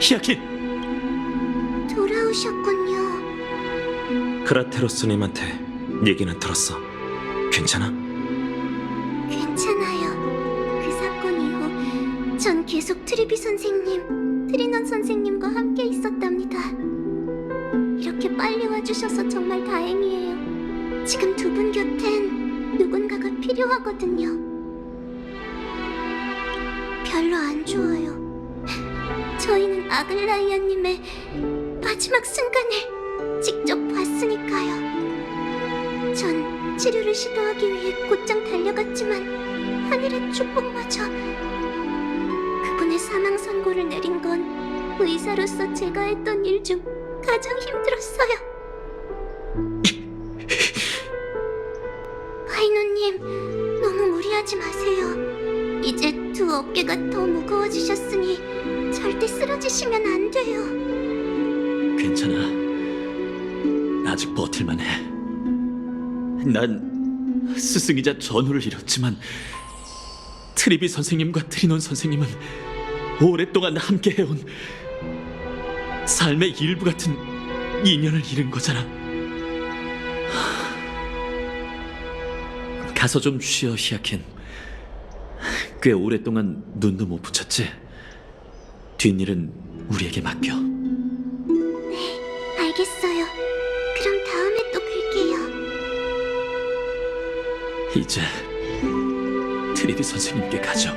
히아킨! 돌아오셨군요. 크라테로스님한테 얘기는 들었어. 괜찮아? 괜찮아요. 그 사건 이후 전 계속 트리비 선생님, 트리넌 선생님과 함께 있었답니다. 이렇게 빨리 와주셔서 정말 다행이에요. 지금 두 분 곁엔 누군가가 필요하거든요. 별로 안 좋아요. 저희는 아글라이아님의 마지막 순간을 직접 봤으니까요. 전 치료를 시도하기 위해 곧장 달려갔지만 하늘의 축복마저. 그분의 사망 선고를 내린 건 의사로서 제가 했던 일 중 가장 힘들었어요. 파이노님, 너무 무리하지 마세요. 이제 두 어깨가 더 무거워지셨으니 절대 쓰러지시면 안 돼요. 괜찮아. 아직 버틸만해. 난 스승이자 전우를 잃었지만 트리비 선생님과 트리논 선생님은 오랫동안 함께 해온 삶의 일부 같은 인연을 잃은 거잖아. 가서 좀 쉬어, 히아킨. 꽤 오랫동안 눈도 못 붙였지? 뒷일은 우리에게 맡겨. 네, 알겠어요. 그럼 다음에 또 뵐게요. 이제 트리비 선생님께 가죠.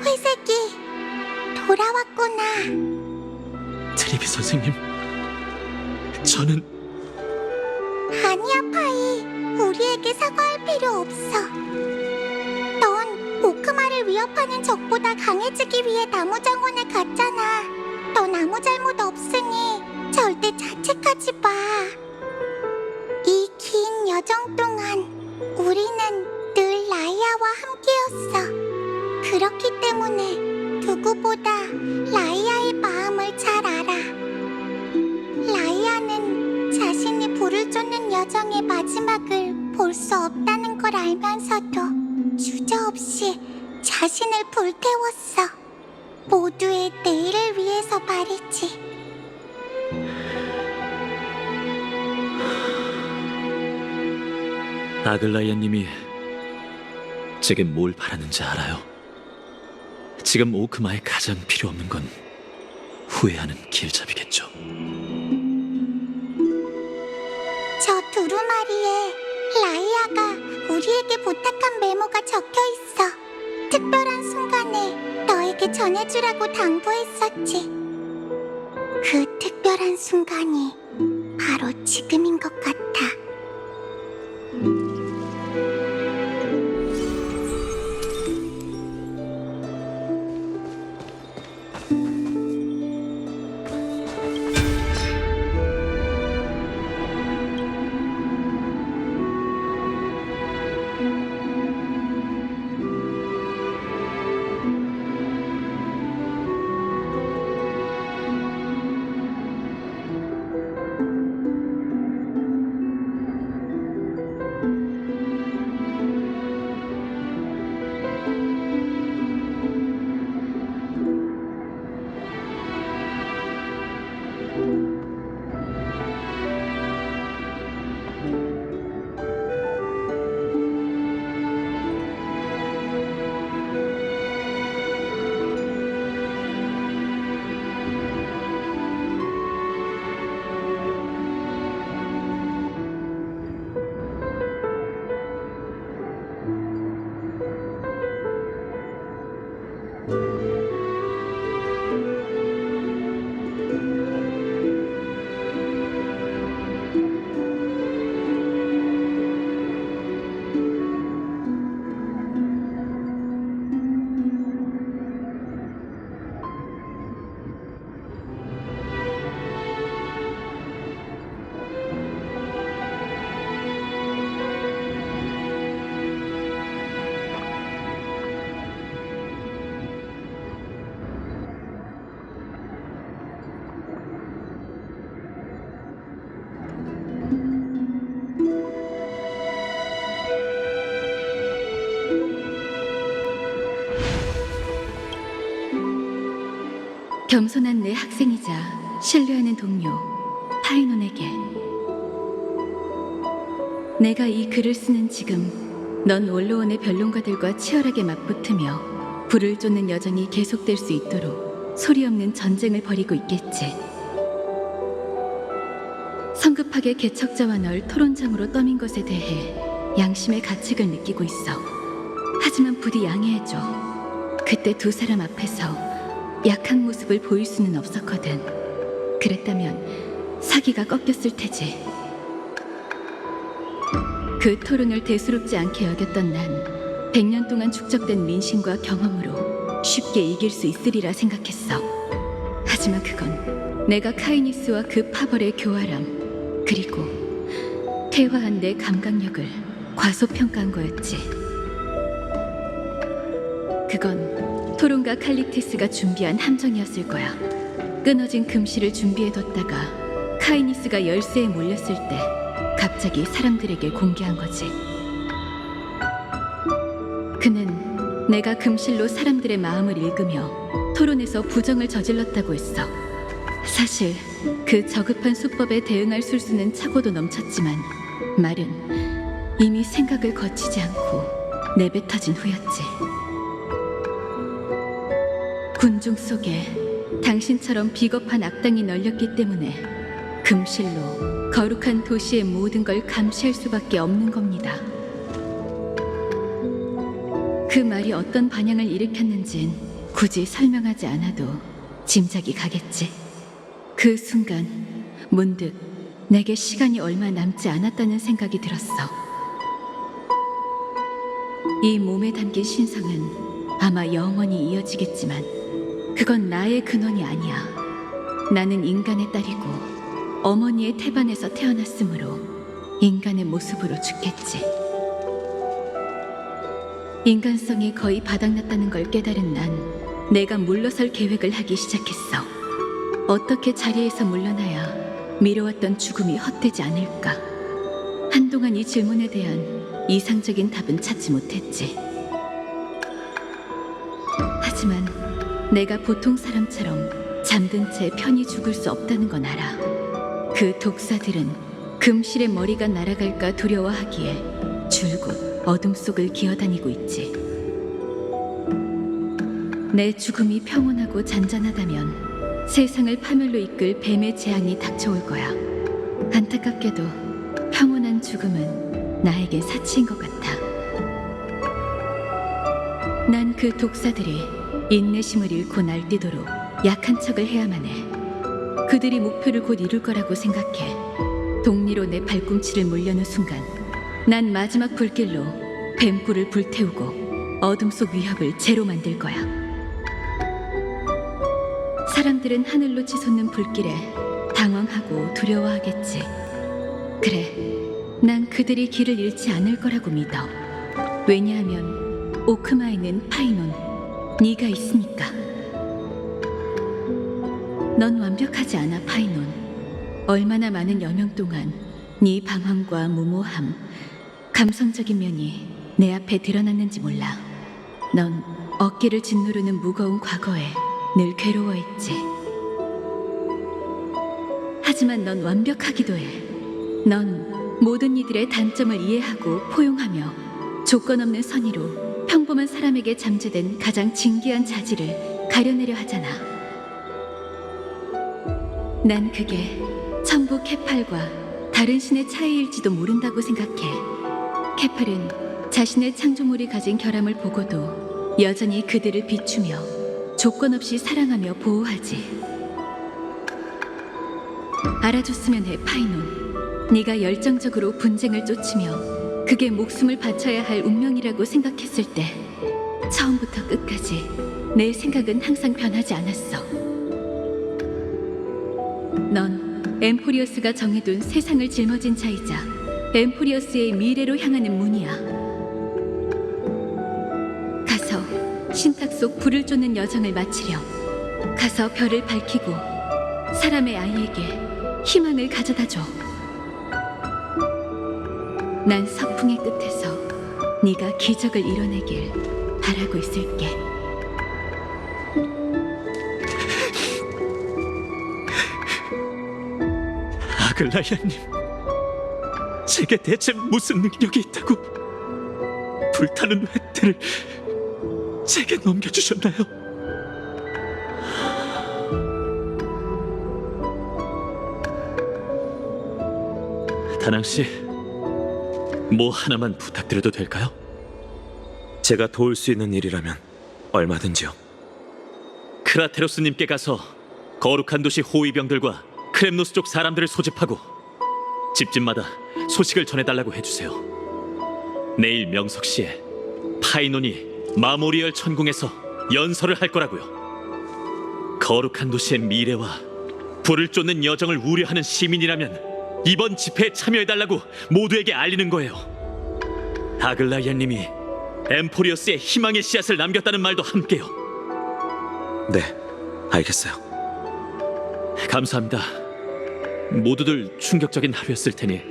회색이 돌아왔구나. 트리비 선생님, 저는 아니야, 파이. 우리에게 사과할 필요 없어. 넌 오크마를 위협하는 적보다 강해지기 위해 나무 정원에 갔잖아. 넌 아무 잘못 없으니 절대 자책하지 마. 이 긴 여정 동안 우리는 늘 라이아와 함께였어. 그렇기 때문에 누구보다 라이아의 마음을 잘 알아. 라이아는 자신이 불을 쫓는 여정의 마지막을 볼 수 없다는 걸 알면서도 주저없이 자신을 불태웠어. 모두의 내일을 위해서 말이지. 아글라이아님이 제게 뭘 바라는지 알아요. 지금 오크마에 가장 필요 없는 건 후회하는 길잡이겠죠. 저 두루마리에 라이아가 우리에게 부탁한 메모가 적혀 있어. 특별한 순간에 너에게 전해주라고 당부했었지. 그 특별한 순간이 바로 지금인 것 같아. 겸손한 내 학생이자 신뢰하는 동료 파이논에게. 내가 이 글을 쓰는 지금 넌 원로원의 변론가들과 치열하게 맞붙으며 불을 쫓는 여정이 계속될 수 있도록 소리 없는 전쟁을 벌이고 있겠지. 성급하게 개척자와 널 토론장으로 떠민 것에 대해 양심의 가책을 느끼고 있어. 하지만 부디 양해해줘. 그때 두 사람 앞에서 약한 모습을 보일 수는 없었거든. 그랬다면 사기가 꺾였을 테지. 그 토론을 대수롭지 않게 여겼던 난 100년 동안 축적된 민심과 경험으로 쉽게 이길 수 있으리라 생각했어. 하지만 그건 내가 카이니스와 그 파벌의 교활함, 그리고 퇴화한 내 감각력을 과소평가한 거였지. 그건 토론가 칼리티스가 준비한 함정이었을 거야. 끊어진 금실을 준비해뒀다가 카이니스가 열쇠에 몰렸을 때 갑자기 사람들에게 공개한 거지. 그는 내가 금실로 사람들의 마음을 읽으며 토론에서 부정을 저질렀다고 했어. 사실 그 저급한 수법에 대응할 술수는 차고도 넘쳤지만 말은 이미 생각을 거치지 않고 내뱉어진 후였지. 군중 속에 당신처럼 비겁한 악당이 널렸기 때문에 금실로 거룩한 도시의 모든 걸 감시할 수밖에 없는 겁니다. 그 말이 어떤 반향을 일으켰는진 굳이 설명하지 않아도 짐작이 가겠지. 그 순간 문득 내게 시간이 얼마 남지 않았다는 생각이 들었어. 이 몸에 담긴 신성은 아마 영원히 이어지겠지만 그건 나의 근원이 아니야. 나는 인간의 딸이고 어머니의 태반에서 태어났으므로 인간의 모습으로 죽겠지. 인간성이 거의 바닥났다는 걸 깨달은 난 내가 물러설 계획을 하기 시작했어. 어떻게 자리에서 물러나야 미뤄왔던 죽음이 헛되지 않을까? 한동안 이 질문에 대한 이상적인 답은 찾지 못했지. 하지만 내가 보통 사람처럼 잠든 채 편히 죽을 수 없다는 건 알아. 그 독사들은 금실의 머리가 날아갈까 두려워하기에 줄곧 어둠 속을 기어다니고 있지. 내 죽음이 평온하고 잔잔하다면 세상을 파멸로 이끌 뱀의 재앙이 닥쳐올 거야. 안타깝게도 평온한 죽음은 나에겐 사치인 것 같아. 난 그 독사들이 인내심을 잃고 날뛰도록 약한 척을 해야만 해. 그들이 목표를 곧 이룰 거라고 생각해. 동리로 내 발꿈치를 물려는 순간 난 마지막 불길로 뱀뿔을 불태우고 어둠 속 위협을 제로 만들 거야. 사람들은 하늘로 치솟는 불길에 당황하고 두려워하겠지. 그래, 난 그들이 길을 잃지 않을 거라고 믿어. 왜냐하면 오크마에는 파이논, 네가 있으니까. 넌 완벽하지 않아, 파이논. 얼마나 많은 여명 동안 네 방황과 무모함, 감성적인 면이 내 앞에 드러났는지 몰라. 넌 어깨를 짓누르는 무거운 과거에 늘 괴로워했지. 하지만 넌 완벽하기도 해. 넌 모든 이들의 단점을 이해하고 포용하며 조건 없는 선의로 평범한 사람에게 잠재된 가장 진귀한 자질을 가려내려 하잖아. 난 그게 천부 케팔과 다른 신의 차이일지도 모른다고 생각해. 케팔은 자신의 창조물이 가진 결함을 보고도 여전히 그들을 비추며 조건 없이 사랑하며 보호하지. 알아줬으면 해, 파이논. 네가 열정적으로 분쟁을 쫓으며 그게 목숨을 바쳐야 할 운명이라고 생각했을 때 처음부터 끝까지 내 생각은 항상 변하지 않았어. 넌 엠포리어스가 정해둔 세상을 짊어진 자이자 엠포리어스의 미래로 향하는 문이야. 가서 신탁 속 불을 쫓는 여정을 마치렴. 가서 별을 밝히고 사람의 아이에게 희망을 가져다줘. 난 서풍의 끝에서 네가 기적을 이뤄내길 바라고 있을게. 아글라이아님, 제게 대체 무슨 능력이 있다고 불타는 횃대를 제게 넘겨주셨나요? 다낭 씨, 뭐 하나만 부탁드려도 될까요? 제가 도울 수 있는 일이라면 얼마든지요. 크라테로스님께 가서 거룩한 도시 호위병들과 크렘노스 쪽 사람들을 소집하고 집집마다 소식을 전해달라고 해주세요. 내일 명석시에 파이논이 마모리얼 천궁에서 연설을 할 거라고요. 거룩한 도시의 미래와 불을 쫓는 여정을 우려하는 시민이라면 이번 집회에 참여해달라고 모두에게 알리는 거예요. 아글라이아님이 엠포리어스에 희망의 씨앗을 남겼다는 말도 함께요. 네, 알겠어요. 감사합니다. 모두들 충격적인 하루였을 테니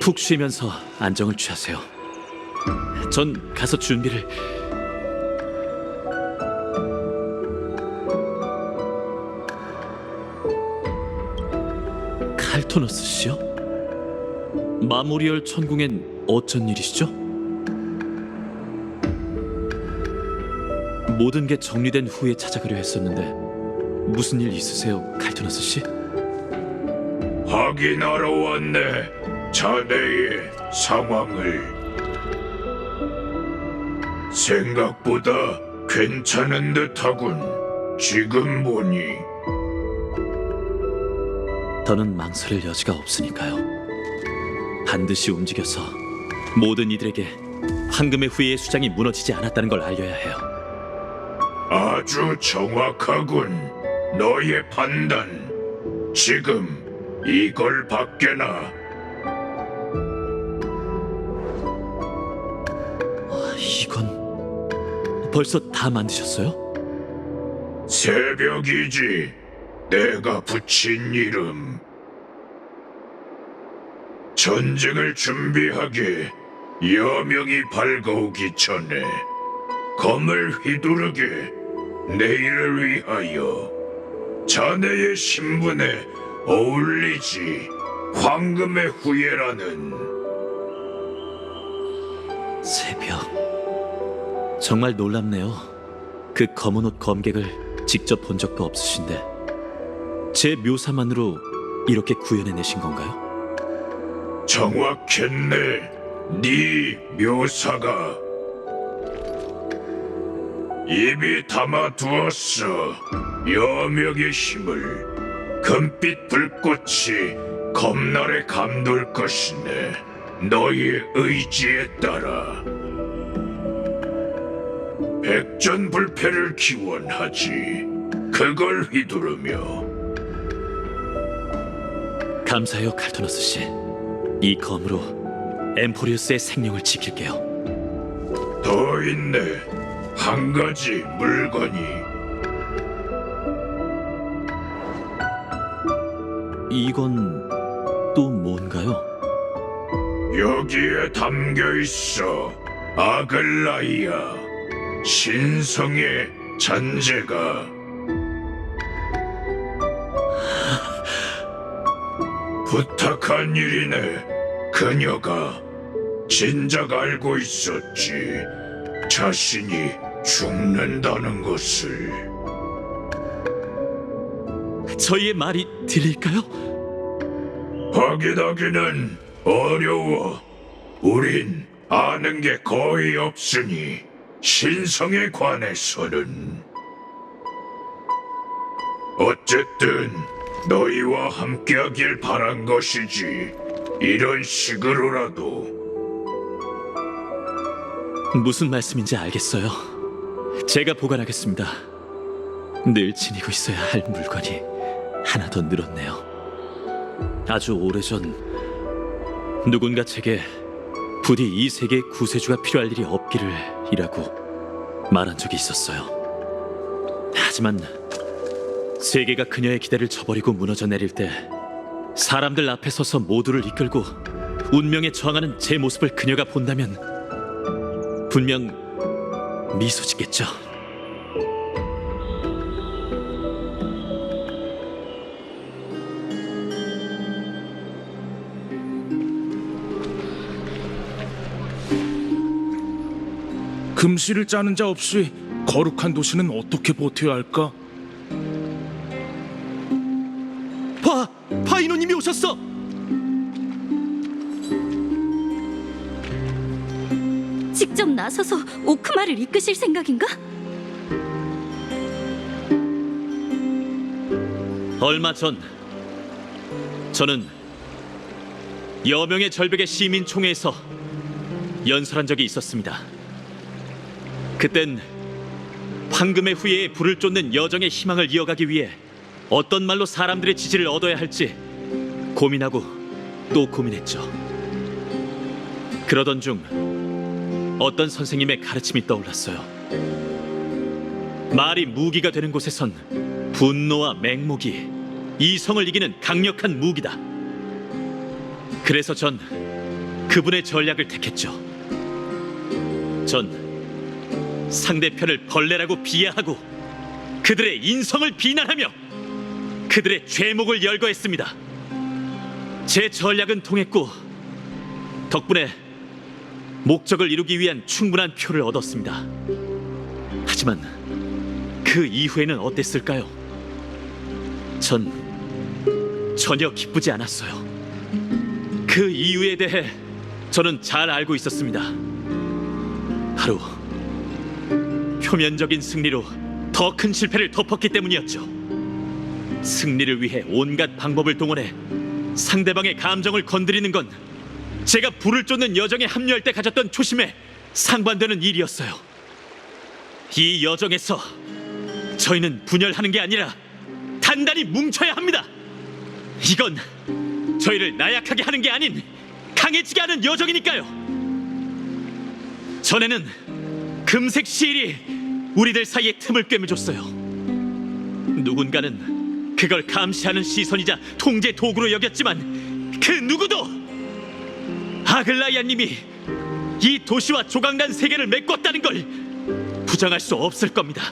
푹 쉬면서 안정을 취하세요. 전 가서 준비를... 칼토너스 씨요? 마모리얼 천궁엔 어쩐 일이시죠? 모든 게 정리된 후에 찾아가려 했었는데 무슨 일 있으세요, 칼토너스 씨? 확인하러 왔네. 자네의 상황을. 생각보다 괜찮은 듯하군. 지금 보니. 더는 망설일 여지가 없으니까요. 반드시 움직여서 모든 이들에게 황금의 후예의 수장이 무너지지 않았다는 걸 알려야 해요. 아주 정확하군. 너의 판단. 지금 이걸 밖에나. 이건 벌써 다 만드셨어요? 새벽이지. 내가 붙인 이름. 전쟁을 준비하게 여명이 밝아오기 전에 검을 휘두르게 내일을 위하여 자네의 신분에 어울리지. 황금의 후예라는. 새벽. 정말 놀랍네요. 그 검은 옷 검객을 직접 본 적도 없으신데 제 묘사만으로 이렇게 구현해내신 건가요? 정확했네. 네 묘사가. 입이 담아두었어. 여명의 힘을. 금빛 불꽃이 검날에 감돌 것이네. 너의 의지에 따라. 백전불패를 기원하지. 그걸 휘두르며. 감사해요, 칼토너스 씨. 이 검으로 엠포리우스의 생명을 지킬게요. 더 있네. 한 가지 물건이. 이건 또 뭔가요? 여기에 담겨 있어. 아글라이아 신성의 잔재가. 부탁한 일이네. 그녀가 진작 알고 있었지. 자신이 죽는다는 것을. 저희의 말이 들릴까요? 확인하기는 어려워. 우린 아는 게 거의 없으니. 신성에 관해서는. 어쨌든 너희와 함께하길 바란 것이지. 이런 식으로라도. 무슨 말씀인지 알겠어요. 제가 보관하겠습니다. 늘 지니고 있어야 할 물건이 하나 더 늘었네요. 아주 오래전 누군가 제게 부디 이 세계의 구세주가 필요할 일이 없기를 이라고 말한 적이 있었어요. 하지만 세계가 그녀의 기대를 저버리고 무너져 내릴 때 사람들 앞에 서서 모두를 이끌고 운명에 저항하는 제 모습을 그녀가 본다면 분명 미소 짓겠죠. 금실을 짜는 자 없이 거룩한 도시는 어떻게 버텨야 할까? 파이노님이 오셨어. 직접 나서서 오크마를 이끄실 생각인가? 얼마 전 저는 여명의 절벽의 시민총회에서 연설한 적이 있었습니다. 그땐 황금의 후예에 불을 쫓는 여정의 희망을 이어가기 위해 어떤 말로 사람들의 지지를 얻어야 할지 고민하고 또 고민했죠. 그러던 중 어떤 선생님의 가르침이 떠올랐어요. 말이 무기가 되는 곳에선 분노와 맹목이 이성을 이기는 강력한 무기다. 그래서 전 그분의 전략을 택했죠. 전 상대편을 벌레라고 비하하고 그들의 인성을 비난하며 그들의 죄목을 열거했습니다. 제 전략은 통했고 덕분에 목적을 이루기 위한 충분한 표를 얻었습니다. 하지만 그 이후에는 어땠을까요? 전 전혀 기쁘지 않았어요. 그 이유에 대해 저는 잘 알고 있었습니다. 바로 표면적인 승리로 더 큰 실패를 덮었기 때문이었죠. 승리를 위해 온갖 방법을 동원해 상대방의 감정을 건드리는 건 제가 불을 쫓는 여정에 합류할 때 가졌던 초심에 상반되는 일이었어요. 이 여정에서 저희는 분열하는 게 아니라 단단히 뭉쳐야 합니다. 이건 저희를 나약하게 하는 게 아닌 강해지게 하는 여정이니까요. 전에는 금색 시일이 우리들 사이에 틈을 꿰매줬어요. 누군가는 그걸 감시하는 시선이자 통제 도구로 여겼지만 그 누구도 아글라이아님이 이 도시와 조각난 세계를 메꿨다는 걸 부정할 수 없을 겁니다.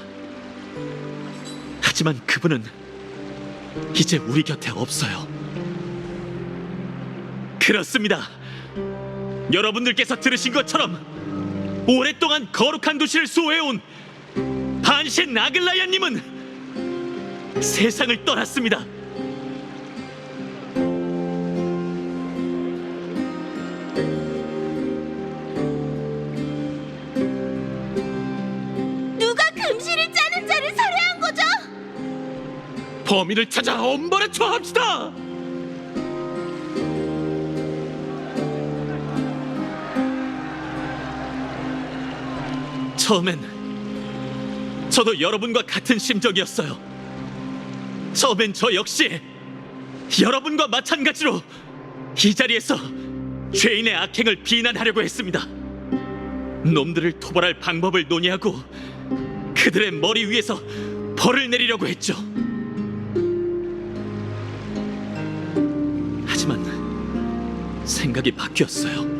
하지만 그분은 이제 우리 곁에 없어요. 그렇습니다. 여러분들께서 들으신 것처럼 오랫동안 거룩한 도시를 수호해온 반신 아글라이아님은 세상을 떠났습니다. 누가 금실을 짜는 자를 살해한 거죠? 범인을 찾아 엄벌에 처합시다. 처음엔 저도 여러분과 같은 심정이었어요. 처음엔 저 역시 여러분과 마찬가지로 이 자리에서 죄인의 악행을 비난하려고 했습니다. 놈들을 토벌할 방법을 논의하고 그들의 머리 위에서 벌을 내리려고 했죠. 하지만 생각이 바뀌었어요.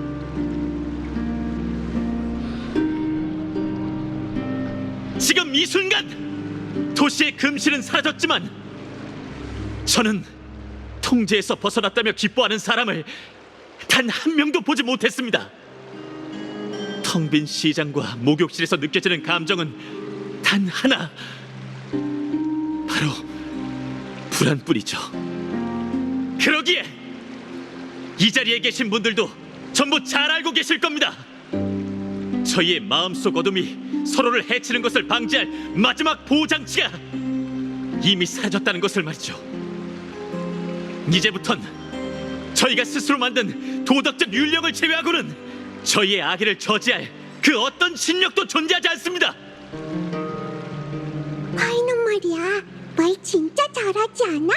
지금 이 순간 도시의 금실은 사라졌지만 저는 통제에서 벗어났다며 기뻐하는 사람을 단 한 명도 보지 못했습니다. 텅 빈 시장과 목욕실에서 느껴지는 감정은 단 하나, 바로 불안뿐이죠. 그러기에 이 자리에 계신 분들도 전부 잘 알고 계실 겁니다. 저희의 마음속 어둠이 서로를 해치는 것을 방지할 마지막 보호장치가 이미 사라졌다는 것을 말이죠. 이제부턴 저희가 스스로 만든 도덕적 윤령을 제외하고는 저희의 악의를 저지할 그 어떤 신력도 존재하지 않습니다. 파이논 말이야, 말 진짜 잘하지 않아?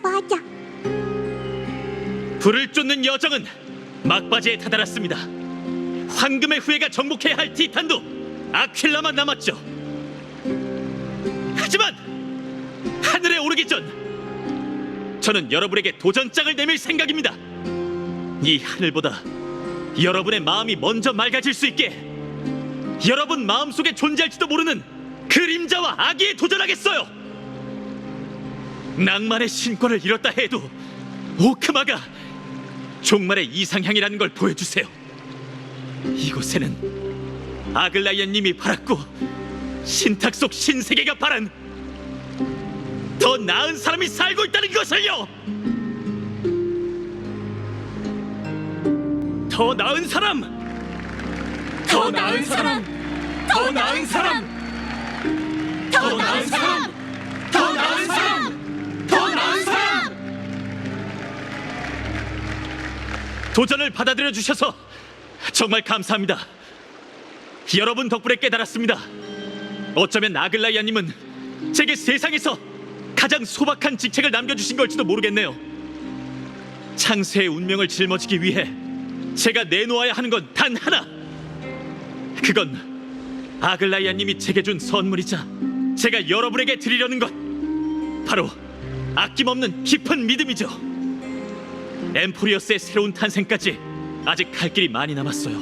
맞아. 불을 쫓는 여정은 막바지에 다다랐습니다. 황금의 후예가 정복해야 할 티탄도 아퀼라만 남았죠. 하지만 하늘에 오르기 전 저는 여러분에게 도전장을 내밀 생각입니다. 이 하늘보다 여러분의 마음이 먼저 맑아질 수 있게 여러분 마음속에 존재할지도 모르는 그림자와 악의에 도전하겠어요. 낭만의 신권을 잃었다 해도 오크마가 종말의 이상향이라는 걸 보여주세요. 이곳에는 아글라이아님이 바랐고 신탁 속 신세계가 바란 더 나은 사람이 살고 있다는 것을요. 더 나은 사람, 더 나은 사람, 더 나은 사람, 더 나은 사람, 더 나은 사람, 더 나은 사람. 도전을 받아들여 주셔서 정말 감사합니다. 여러분 덕분에 깨달았습니다. 어쩌면 아글라이아님은 제게 세상에서 가장 소박한 직책을 남겨주신 걸지도 모르겠네요. 창세의 운명을 짊어지기 위해 제가 내놓아야 하는 건 단 하나. 그건 아글라이아님이 제게 준 선물이자 제가 여러분에게 드리려는 것, 바로 아낌없는 깊은 믿음이죠. 엠포리어스의 새로운 탄생까지 아직 갈 길이 많이 남았어요.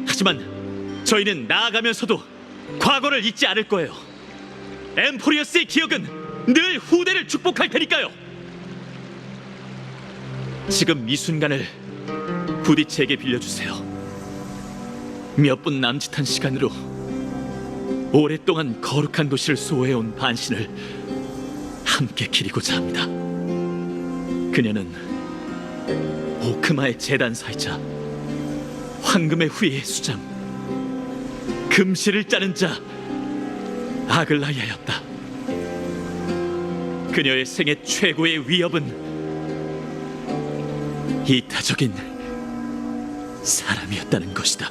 하지만 저희는 나아가면서도 과거를 잊지 않을 거예요. 엠포리어스의 기억은 늘 후대를 축복할 테니까요. 지금 이 순간을 부디 제게 빌려주세요. 몇 분 남짓한 시간으로 오랫동안 거룩한 도시를 수호해온 반신을 함께 기리고자 합니다. 그녀는 오크마의 재단사이자 황금의 후예의 수장, 금실을 짜는 자 아글라이아였다. 그녀의 생애 최고의 위협은 이타적인 사람이었다는 것이다.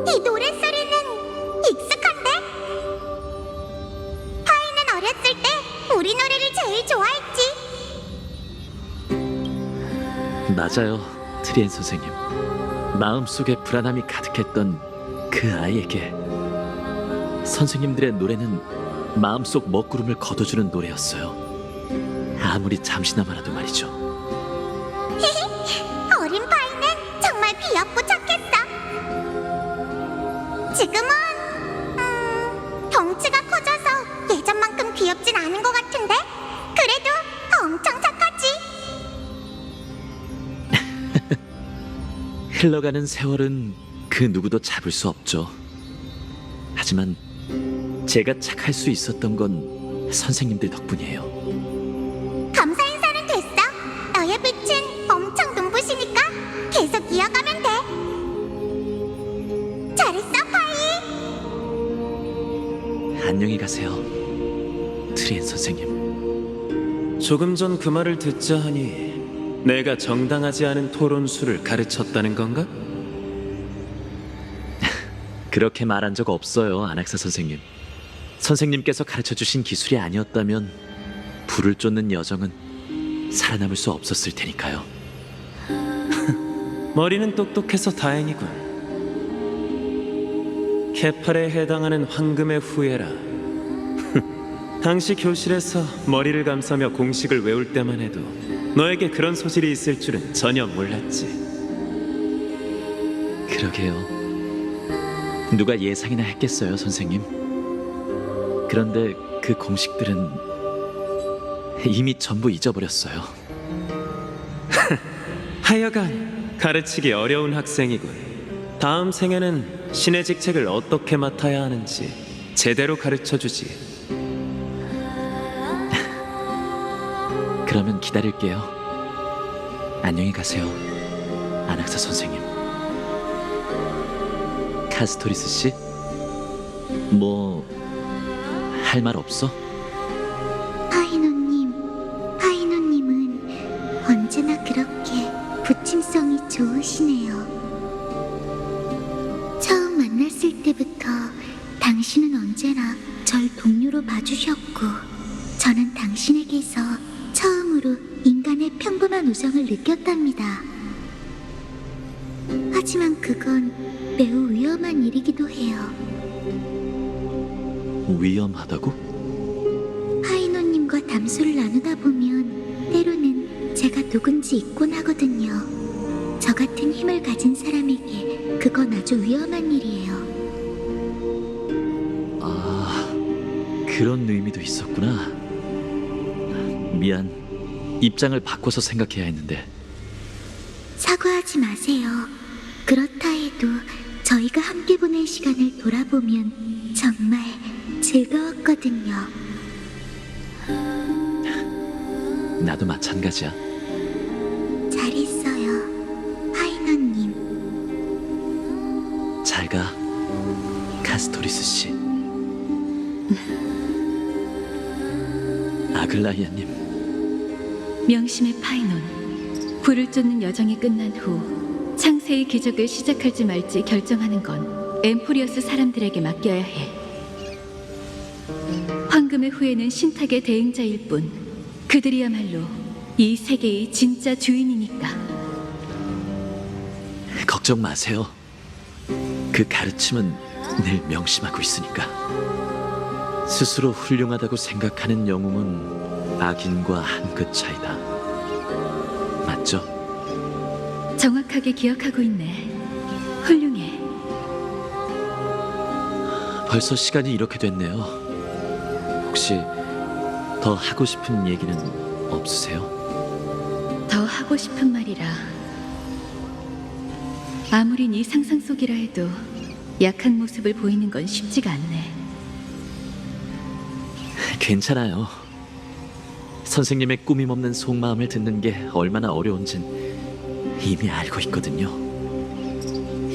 이 노랫소리는 익숙한데? 파이는 어렸을 때 우리 노래를 제일 좋아했지. 맞아요, 트리엔 선생님. 마음속에 불안함이 가득했던 그 아이에게 선생님들의 노래는 마음속 먹구름을 걷어주는 노래였어요. 아무리 잠시나마라도 말이죠. 어린 파이는 정말 귀엽고 착했어. 지금은 덩치가 커져서 예전만큼 귀엽진 않은 것 같은데 그래도 엄청 착하지. 흘러가는 세월은 그 누구도 잡을 수 없죠. 하지만 제가 착할 수 있었던 건 선생님들 덕분이에요. 감사 인사는 됐어. 너의 빛은 엄청 눈부시니까 계속 이어가면 돼. 잘했어, 파이. 안녕히 가세요, 트리엔 선생님. 조금 전 그 말을 듣자 하니 내가 정당하지 않은 토론수를 가르쳤다는 건가? 그렇게 말한 적 없어요, 아낙사 선생님. 선생님께서 가르쳐주신 기술이 아니었다면 불을 쫓는 여정은 살아남을 수 없었을 테니까요. 머리는 똑똑해서 다행이군. 케팔에 해당하는 황금의 후예라. 당시 교실에서 머리를 감싸며 공식을 외울 때만 해도 너에게 그런 소질이 있을 줄은 전혀 몰랐지. 그러게요. 누가 예상이나 했겠어요, 선생님. 그런데 그 공식들은 이미 전부 잊어버렸어요. 하여간 가르치기 어려운 학생이군. 다음 생에는 신의 직책을 어떻게 맡아야 하는지 제대로 가르쳐주지. 그러면 기다릴게요. 안녕히 가세요, 아낙사 선생님. 카스토리스 씨? 뭐 할 말 없어? 파이노님은 언제나 그렇게 부침성이 좋으시네요. 처음 만났을 때부터 당신은 언제나 절 동료로 봐주셨고 저는 당신에게서 처음으로 인간의 평범한 우정을 느꼈답니다. 하지만 그건 매우 위험한 일이기도 해요. 위험하다고? 파이노님과 담소를 나누다 보면 때로는 제가 누군지 잊곤 하거든요. 저 같은 힘을 가진 사람에게 그건 아주 위험한 일이에요. 아, 그런 의미도 있었구나. 미안. 입장을 바꿔서 생각해야 했는데. 사과하지 마세요. 그렇다 해도 저희가 함께 보낸 시간을 돌아보면 정말 즐거웠거든요. 나도 마찬가지야. 잘했어요, 파이너님. 잘 가, 카스토리스 씨. 아글라이아님. 명심의 파이논. 불을 쫓는 여정이 끝난 후 창세의 기적을 시작할지 말지 결정하는 건 엠포리어스 사람들에게 맡겨야 해. 황금의 후예는 신탁의 대행자일 뿐 그들이야말로 이 세계의 진짜 주인이니까. 걱정 마세요. 그 가르침은 늘 명심하고 있으니까. 스스로 훌륭하다고 생각하는 영웅은 악인과 한 끗 차이다. 맞죠? 정확하게 기억하고 있네. 훌륭해. 벌써 시간이 이렇게 됐네요. 혹시 더 하고 싶은 얘기는 없으세요? 더 하고 싶은 말이라. 아무리 네 상상 속이라 해도 약한 모습을 보이는 건 쉽지가 않네. 괜찮아요. 선생님의 꾸밈 없는 속마음을 듣는 게 얼마나 어려운진 이미 알고 있거든요.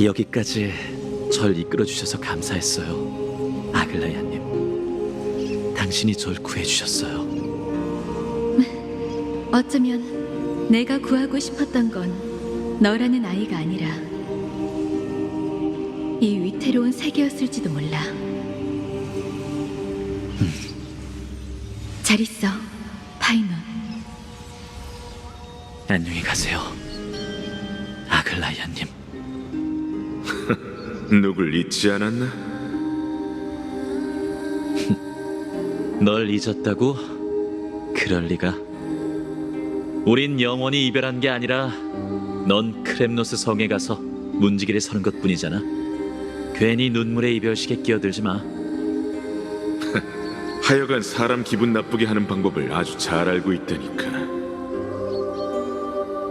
여기까지 절 이끌어 주셔서 감사했어요. 아글라이아님. 당신이 절 구해주셨어요. 어쩌면 내가 구하고 싶었던 건 너라는 아이가 아니라 이 위태로운 세계였을지도 몰라. 잘 있어, 파이논. 안녕히 가세요. 아글라이아님. 누굴 잊지 않았나? 널 잊었다고? 그럴 리가. 우린 영원히 이별한 게 아니라 넌 크렘노스 성에 가서 문지기를 서는 것뿐이잖아. 괜히 눈물의 이별식에 끼어들지 마. 하여간 사람 기분 나쁘게 하는 방법을 아주 잘 알고 있다니까.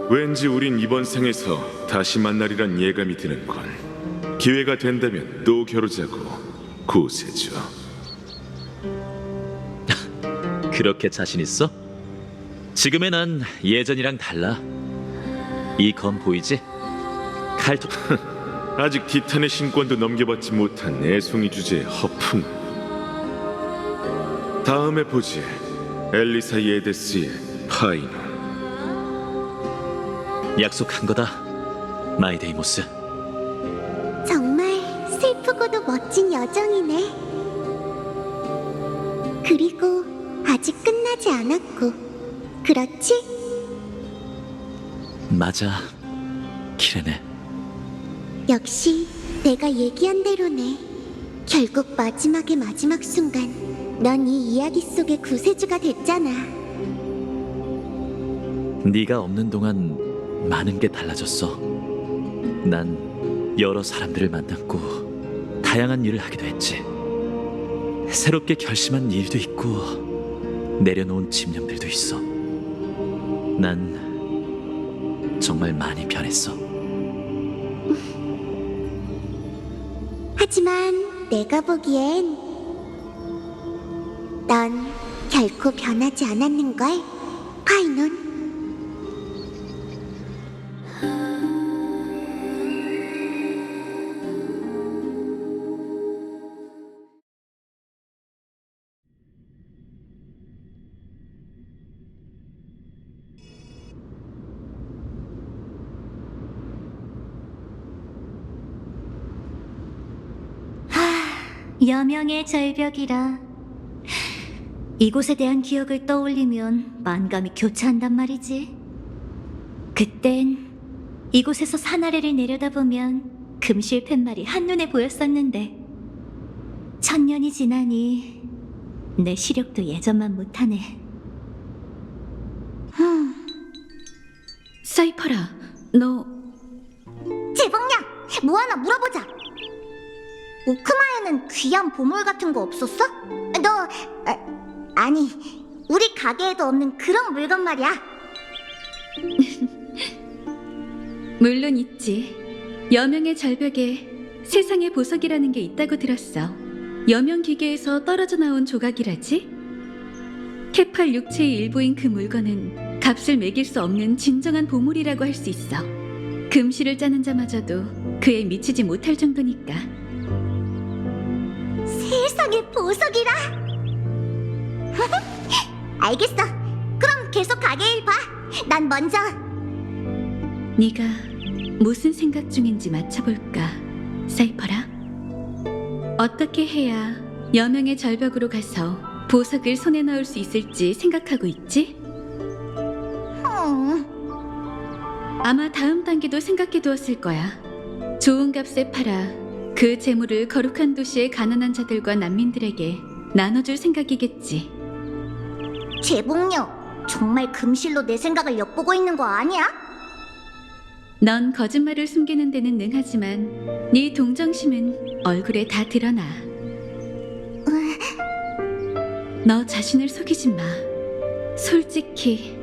왠지 우린 이번 생에서 다시 만나리란 예감이 드는걸. 기회가 된다면 또 겨루자고 구세죠. 그렇게 자신 있어? 지금의 난 예전이랑 달라. 이 검 보이지? 칼도 아직 티탄의 신권도 넘겨받지 못한 애송이 주제의 허풍. 다음에 보지. 엘리사 예데스의 파이너. 약속한 거다. 마이데이모스. 정말 슬프고도 멋진 여정이네. 그리고 아직 끝나지 않았고, 그렇지? 맞아, 키레네. 역시 내가 얘기한 대로네. 결국 마지막의 마지막 순간 넌 이 이야기 속의 구세주가 됐잖아. 네가 없는 동안 많은 게 달라졌어. 난 여러 사람들을 만났고 다양한 일을 하기도 했지. 새롭게 결심한 일도 있고 내려놓은 집념들도 있어. 난 정말 많이 변했어. 하지만 내가 보기엔 넌 결코 변하지 않았는걸, 파이논. 여명의 절벽이라. 이곳에 대한 기억을 떠올리면 만감이 교차한단 말이지. 그땐 이곳에서 산아래를 내려다보면 금실 팻말이 한눈에 보였었는데 천년이 지나니 내 시력도 예전만 못하네. 사이퍼라, 너 재봉냐, 뭐 하나 물어보자. 오크마에는 귀한 보물 같은 거 없었어? 아니, 우리 가게에도 없는 그런 물건 말이야. 물론 있지. 여명의 절벽에 세상의 보석이라는 게 있다고 들었어. 여명 기계에서 떨어져 나온 조각이라지? 케팔 육체의 일부인 그 물건은 값을 매길 수 없는 진정한 보물이라고 할 수 있어. 금실을 짜는 자마저도 그에 미치지 못할 정도니까. 세상의 보석이라? 알겠어. 그럼 계속 가게 일 봐. 난 먼저. 네가 무슨 생각 중인지 맞춰볼까, 사이퍼라? 어떻게 해야 여명의 절벽으로 가서 보석을 손에 넣을 수 있을지 생각하고 있지? 아마 다음 단계도 생각해두었을 거야. 좋은 값에 팔아 그 재물을 거룩한 도시의 가난한 자들과 난민들에게 나눠줄 생각이겠지. 재봉녀, 정말 금실로 내 생각을 엿보고 있는 거 아니야? 넌 거짓말을 숨기는 데는 능하지만 네 동정심은 얼굴에 다 드러나. 너 자신을 속이지 마. 솔직히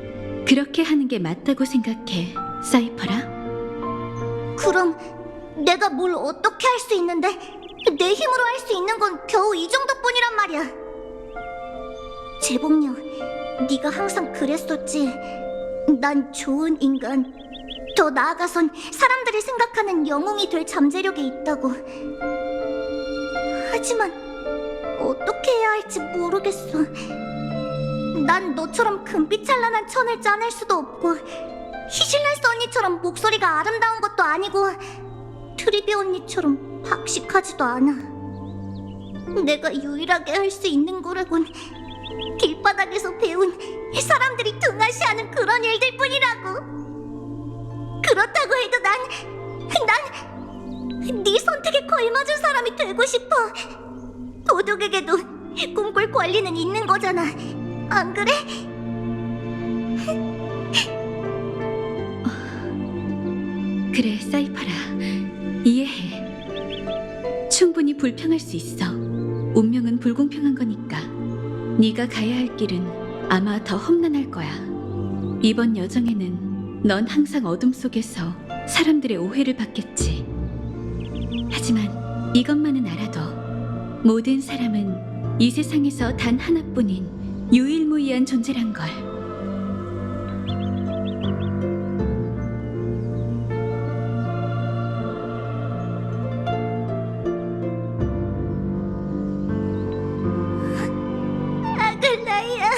그렇게 하는 게 맞다고 생각해, 사이퍼라. 그럼 내가 뭘 어떻게 할 수 있는데? 내 힘으로 할 수 있는 건 겨우 이 정도뿐이란 말이야. 재봉녀, 네가 항상 그랬었지. 난 좋은 인간, 더 나아가선 사람들이 생각하는 영웅이 될 잠재력이 있다고. 하지만 어떻게 해야 할지 모르겠어. 난 너처럼 금빛 찬란한 천을 짜낼 수도 없고, 히실레스 언니처럼 목소리가 아름다운 것도 아니고, 트리비 언니처럼 박식하지도 않아. 내가 유일하게 할 수 있는 거라곤 길바닥에서 배운 사람들이 등하시하는 그런 일들 뿐이라고. 그렇다고 해도 난 네 선택에 걸맞은 사람이 되고 싶어. 도둑에게도 꿈꿀 권리는 있는 거잖아, 안 그래? 그래, 사이퍼라. 이해해. 충분히 불평할 수 있어. 운명은 불공평한 거니까. 네가 가야 할 길은 아마 더 험난할 거야. 이번 여정에는 넌 항상 어둠 속에서 사람들의 오해를 받겠지. 하지만 이것만은 알아둬. 모든 사람은 이 세상에서 단 하나뿐인 유일무이한 존재란 걸. 아글라이야,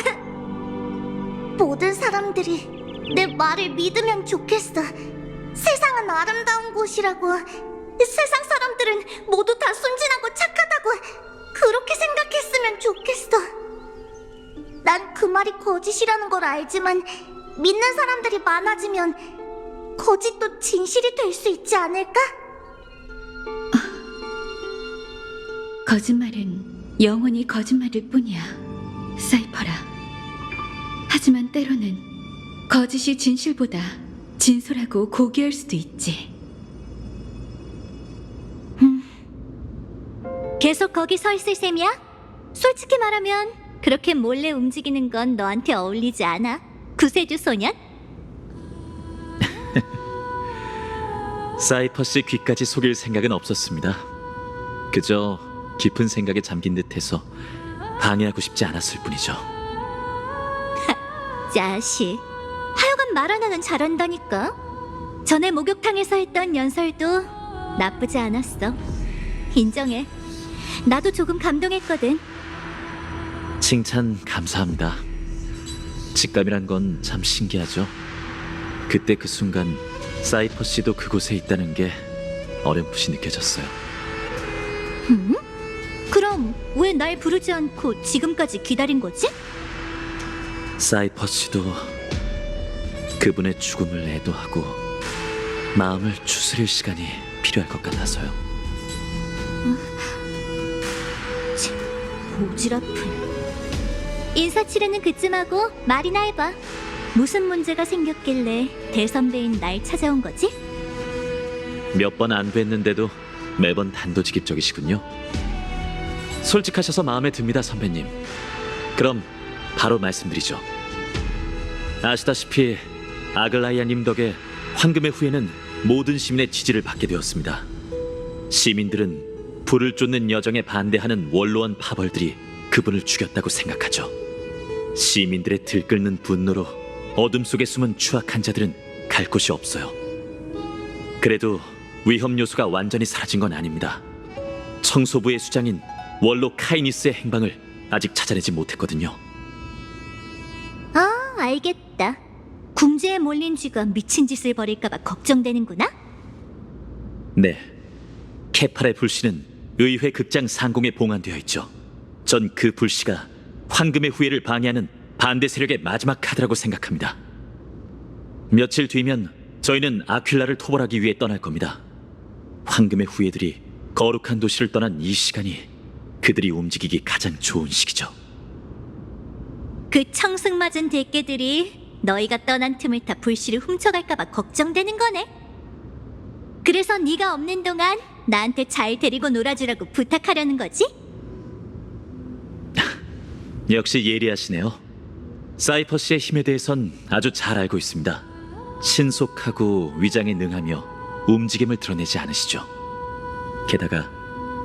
모든 사람들이 내 말을 믿으면 좋겠어. 세상은 아름다운 곳이라고. 세상 사람들은 모두 다 순진하고 착하다고. 그렇게 생각했으면 좋겠어. 난 그 말이 거짓이라는 걸 알지만, 믿는 사람들이 많아지면 거짓도 진실이 될 수 있지 않을까? 거짓말은 영원히 거짓말일 뿐이야, 사이퍼라. 하지만 때로는 거짓이 진실보다 진솔하고 고귀할 수도 있지. 계속 거기 서 있을 셈이야? 솔직히 말하면 그렇게 몰래 움직이는 건 너한테 어울리지 않아. 구세주 소년? 사이퍼 씨 귀까지 속일 생각은 없었습니다. 그저 깊은 생각에 잠긴 듯해서 방해하고 싶지 않았을 뿐이죠. 자식, 하여간 말 하나는 잘한다니까. 전에 목욕탕에서 했던 연설도 나쁘지 않았어. 인정해. 나도 조금 감동했거든. 칭찬 감사합니다. 직감이란 건 참 신기하죠. 그때 그 순간 사이퍼 씨도 그곳에 있다는 게 어렴풋이 느껴졌어요. 그럼 왜 날 부르지 않고 지금까지 기다린 거지? 사이퍼 씨도 그분의 죽음을 애도하고 마음을 추스릴 시간이 필요할 것 같아서요. 오지랖은. 인사치레는 그쯤 하고 말이나 해봐. 무슨 문제가 생겼길래 대선배인 날 찾아온 거지? 몇 번 안 뵀는데도 매번 단도직입적이시군요. 솔직하셔서 마음에 듭니다, 선배님. 그럼 바로 말씀드리죠. 아시다시피 아글라이아님 덕에 황금의 후예는 모든 시민의 지지를 받게 되었습니다. 시민들은 불을 쫓는 여정에 반대하는 원로원 파벌들이 그분을 죽였다고 생각하죠. 시민들의 들끓는 분노로 어둠 속에 숨은 추악한 자들은 갈 곳이 없어요. 그래도 위험 요소가 완전히 사라진 건 아닙니다. 청소부의 수장인 원로 카이니스의 행방을 아직 찾아내지 못했거든요. 아, 알겠다. 궁지에 몰린 쥐가 미친 짓을 벌일까봐 걱정되는구나? 네, 케팔의 불씨는 의회 극장 상공에 봉안되어 있죠. 전 그 불씨가 황금의 후예를 방해하는 반대 세력의 마지막 카드라고 생각합니다. 며칠 뒤면 저희는 아퀼라를 토벌하기 위해 떠날 겁니다. 황금의 후예들이 거룩한 도시를 떠난 이 시간이 그들이 움직이기 가장 좋은 시기죠. 그 청승맞은 대깨들이 너희가 떠난 틈을 타 불씨를 훔쳐갈까봐 걱정되는 거네. 그래서 네가 없는 동안 나한테 잘 데리고 놀아주라고 부탁하려는 거지? 역시 예리하시네요. 사이퍼스의 힘에 대해선 아주 잘 알고 있습니다. 신속하고 위장에 능하며 움직임을 드러내지 않으시죠. 게다가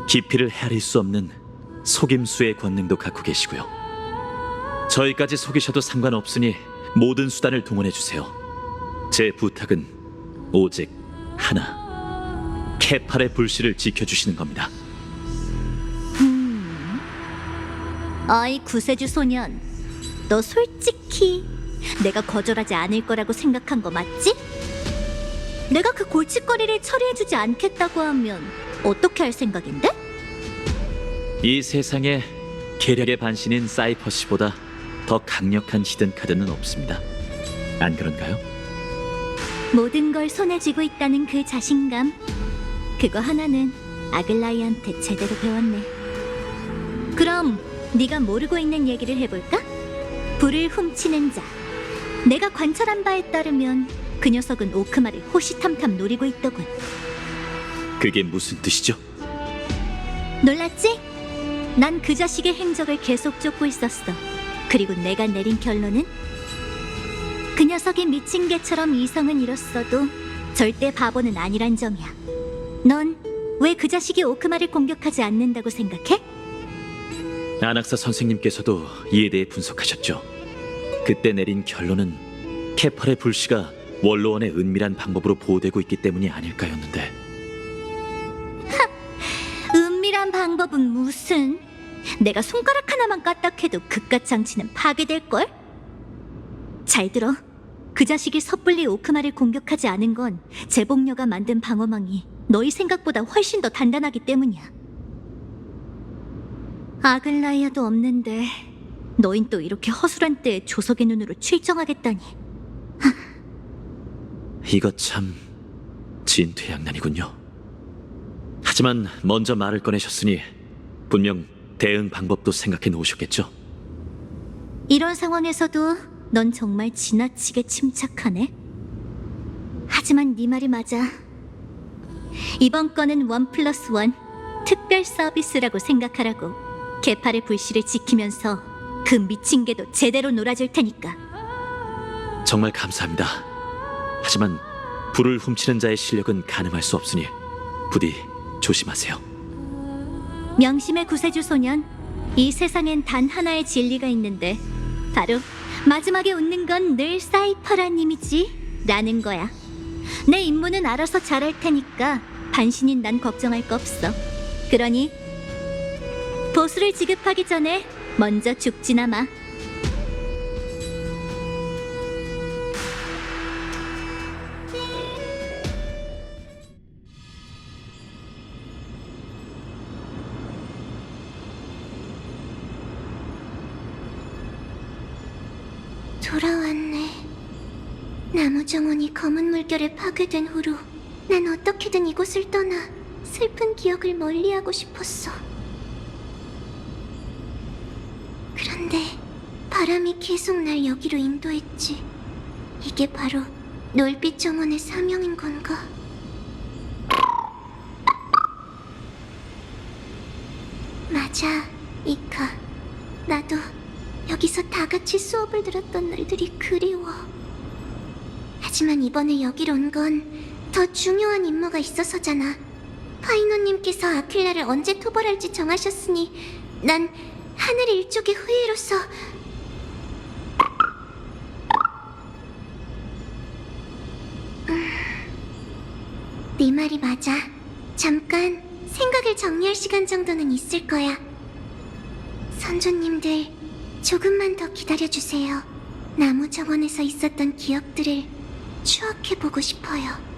기피를 헤아릴 수 없는 속임수의 권능도 갖고 계시고요. 저희까지 속이셔도 상관없으니 모든 수단을 동원해 주세요. 제 부탁은 오직 하나, 케팔의 불씨를 지켜주시는 겁니다. 어이 구세주 소년, 너 솔직히 내가 거절하지 않을 거라고 생각한 거 맞지? 내가 그 골칫거리를 처리해주지 않겠다고 하면 어떻게 할 생각인데? 이 세상에 계략의 반신인 사이퍼시보다 더 강력한 히든 카드는 없습니다. 안 그런가요? 모든 걸 손에 쥐고 있다는 그 자신감, 그거 하나는 아글라이한테 제대로 배웠네. 그럼 네가 모르고 있는 얘기를 해볼까? 불을 훔치는 자. 내가 관찰한 바에 따르면 그 녀석은 오크마를 호시탐탐 노리고 있더군. 그게 무슨 뜻이죠? 놀랐지? 난 그 자식의 행적을 계속 쫓고 있었어. 그리고 내가 내린 결론은 그 녀석이 미친 개처럼 이성은 잃었어도 절대 바보는 아니란 점이야. 넌 왜 그 자식이 오크마를 공격하지 않는다고 생각해? 안학사 선생님께서도 이에 대해 분석하셨죠. 그때 내린 결론은 케팔의 불씨가 원로원의 은밀한 방법으로 보호되고 있기 때문이 아닐까였는데. 은밀한 방법은 무슨? 내가 손가락 하나만 까딱해도 그깟 장치는 파괴될걸? 잘 들어. 그 자식이 섣불리 오크마를 공격하지 않은 건 제복녀가 만든 방어망이 너희 생각보다 훨씬 더 단단하기 때문이야. 아글라이아도 없는데 너흰 또 이렇게 허술한 때에 조석의 눈으로 출정하겠다니. 이거 참 진퇴양난이군요. 하지만 먼저 말을 꺼내셨으니 분명 대응 방법도 생각해 놓으셨겠죠? 이런 상황에서도 넌 정말 지나치게 침착하네. 하지만 네 말이 맞아. 이번 건은 1+1 특별 서비스라고 생각하라고. 개팔의 불씨를 지키면서 그 미친 개도 제대로 놀아줄 테니까. 정말 감사합니다. 하지만 불을 훔치는 자의 실력은 가늠할 수 없으니 부디 조심하세요. 명심의 구세주 소년, 이 세상엔 단 하나의 진리가 있는데 바로 마지막에 웃는 건 늘 사이퍼라님이지 라는 거야. 내 임무는 알아서 잘할 테니까 반신인 난 걱정할 거 없어. 그러니 보수를 지급하기 전에 먼저 죽지나 마. 돌아왔네. 나무 정원이 검은 물결에 파괴된 후로 난 어떻게든 이곳을 떠나 슬픈 기억을 멀리하고 싶었어. 그런데 바람이 계속 날 여기로 인도했지. 이게 바로 놀빛 정원의 사명인 건가? 맞아, 이카. 나도 여기서 다 같이 수업을 들었던 날들이 그리워. 하지만 이번에 여길 온 건 더 중요한 임무가 있어서잖아. 파이너님께서 아킬라를 언제 토벌할지 정하셨으니 난 하늘 일족의 후예로서 네 말이 맞아. 잠깐 생각을 정리할 시간 정도는 있을 거야. 선조님들, 조금만 더 기다려주세요. 나무 정원에서 있었던 기억들을 추억해보고 싶어요.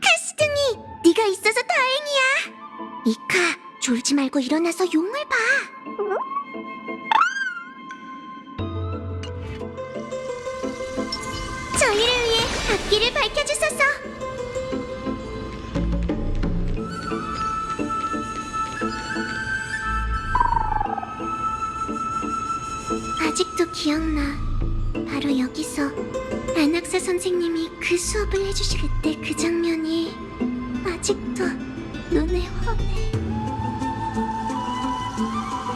카스등이, 네가 있어서 다행이야. 이카, 졸지 말고 일어나서 용을 봐. 저희를 위해 앞길을 밝혀주소서. 아직도 기억나. 바로 여기서 안학사 선생님이 그 수업을 해주실 그때 그 장면이 아직도 눈에 환해.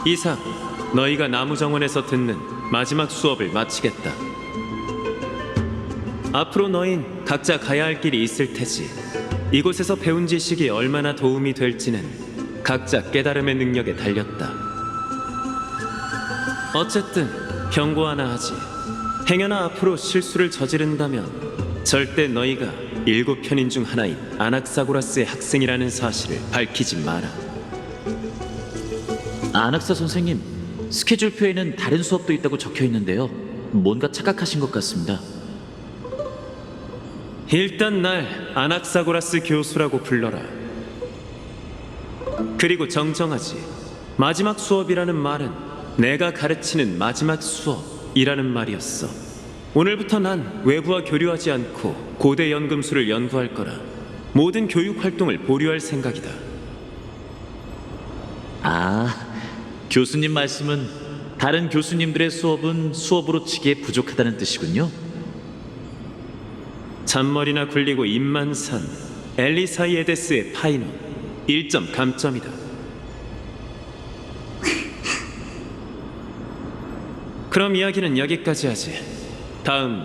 이상, 너희가 나무 정원에서 듣는 마지막 수업을 마치겠다. 앞으로 너흰 각자 가야 할 길이 있을 테지. 이곳에서 배운 지식이 얼마나 도움이 될지는 각자 깨달음의 능력에 달렸다. 어쨌든 경고 하나 하지. 행여나 앞으로 실수를 저지른다면 절대 너희가 7편인 중 하나인 아낙사고라스의 학생이라는 사실을 밝히지 마라. 안학사 선생님, 스케줄표에는 다른 수업도 있다고 적혀 있는데요. 뭔가 착각하신 것 같습니다. 일단 날 아낙사고라스 교수라고 불러라. 그리고 정정하지. 마지막 수업이라는 말은 내가 가르치는 마지막 수업이라는 말이었어. 오늘부터 난 외부와 교류하지 않고 고대 연금술을 연구할 거라. 모든 교육 활동을 보류할 생각이다. 아, 교수님 말씀은 다른 교수님들의 수업은 수업으로 치기에 부족하다는 뜻이군요. 잔머리나 굴리고 입만 산 엘리사이에데스의 파이논 1점 감점이다. 그럼 이야기는 여기까지 하지. 다음.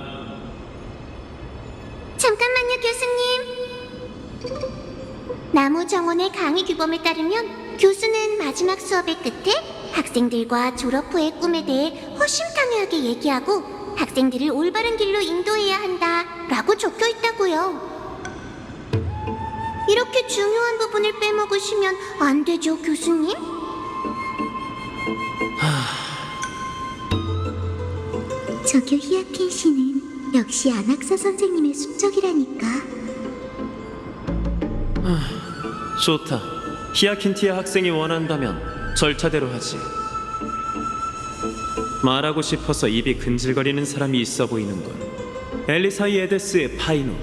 잠깐만요, 교수님. 나무 정원의 강의 규범에 따르면 교수는 마지막 수업의 끝에 학생들과 졸업 후의 꿈에 대해 허심탄회하게 얘기하고 학생들을 올바른 길로 인도해야 한다라고 적혀 있다고요. 이렇게 중요한 부분을 빼먹으시면 안 되죠, 교수님? 저교 히아킨 씨는 역시 안학사 선생님의 숙적이라니까. 좋다. 히아킨티아 학생이 원한다면 절차대로 하지. 말하고 싶어서 입이 근질거리는 사람이 있어 보이는군. 엘리사이에데스의 파이논,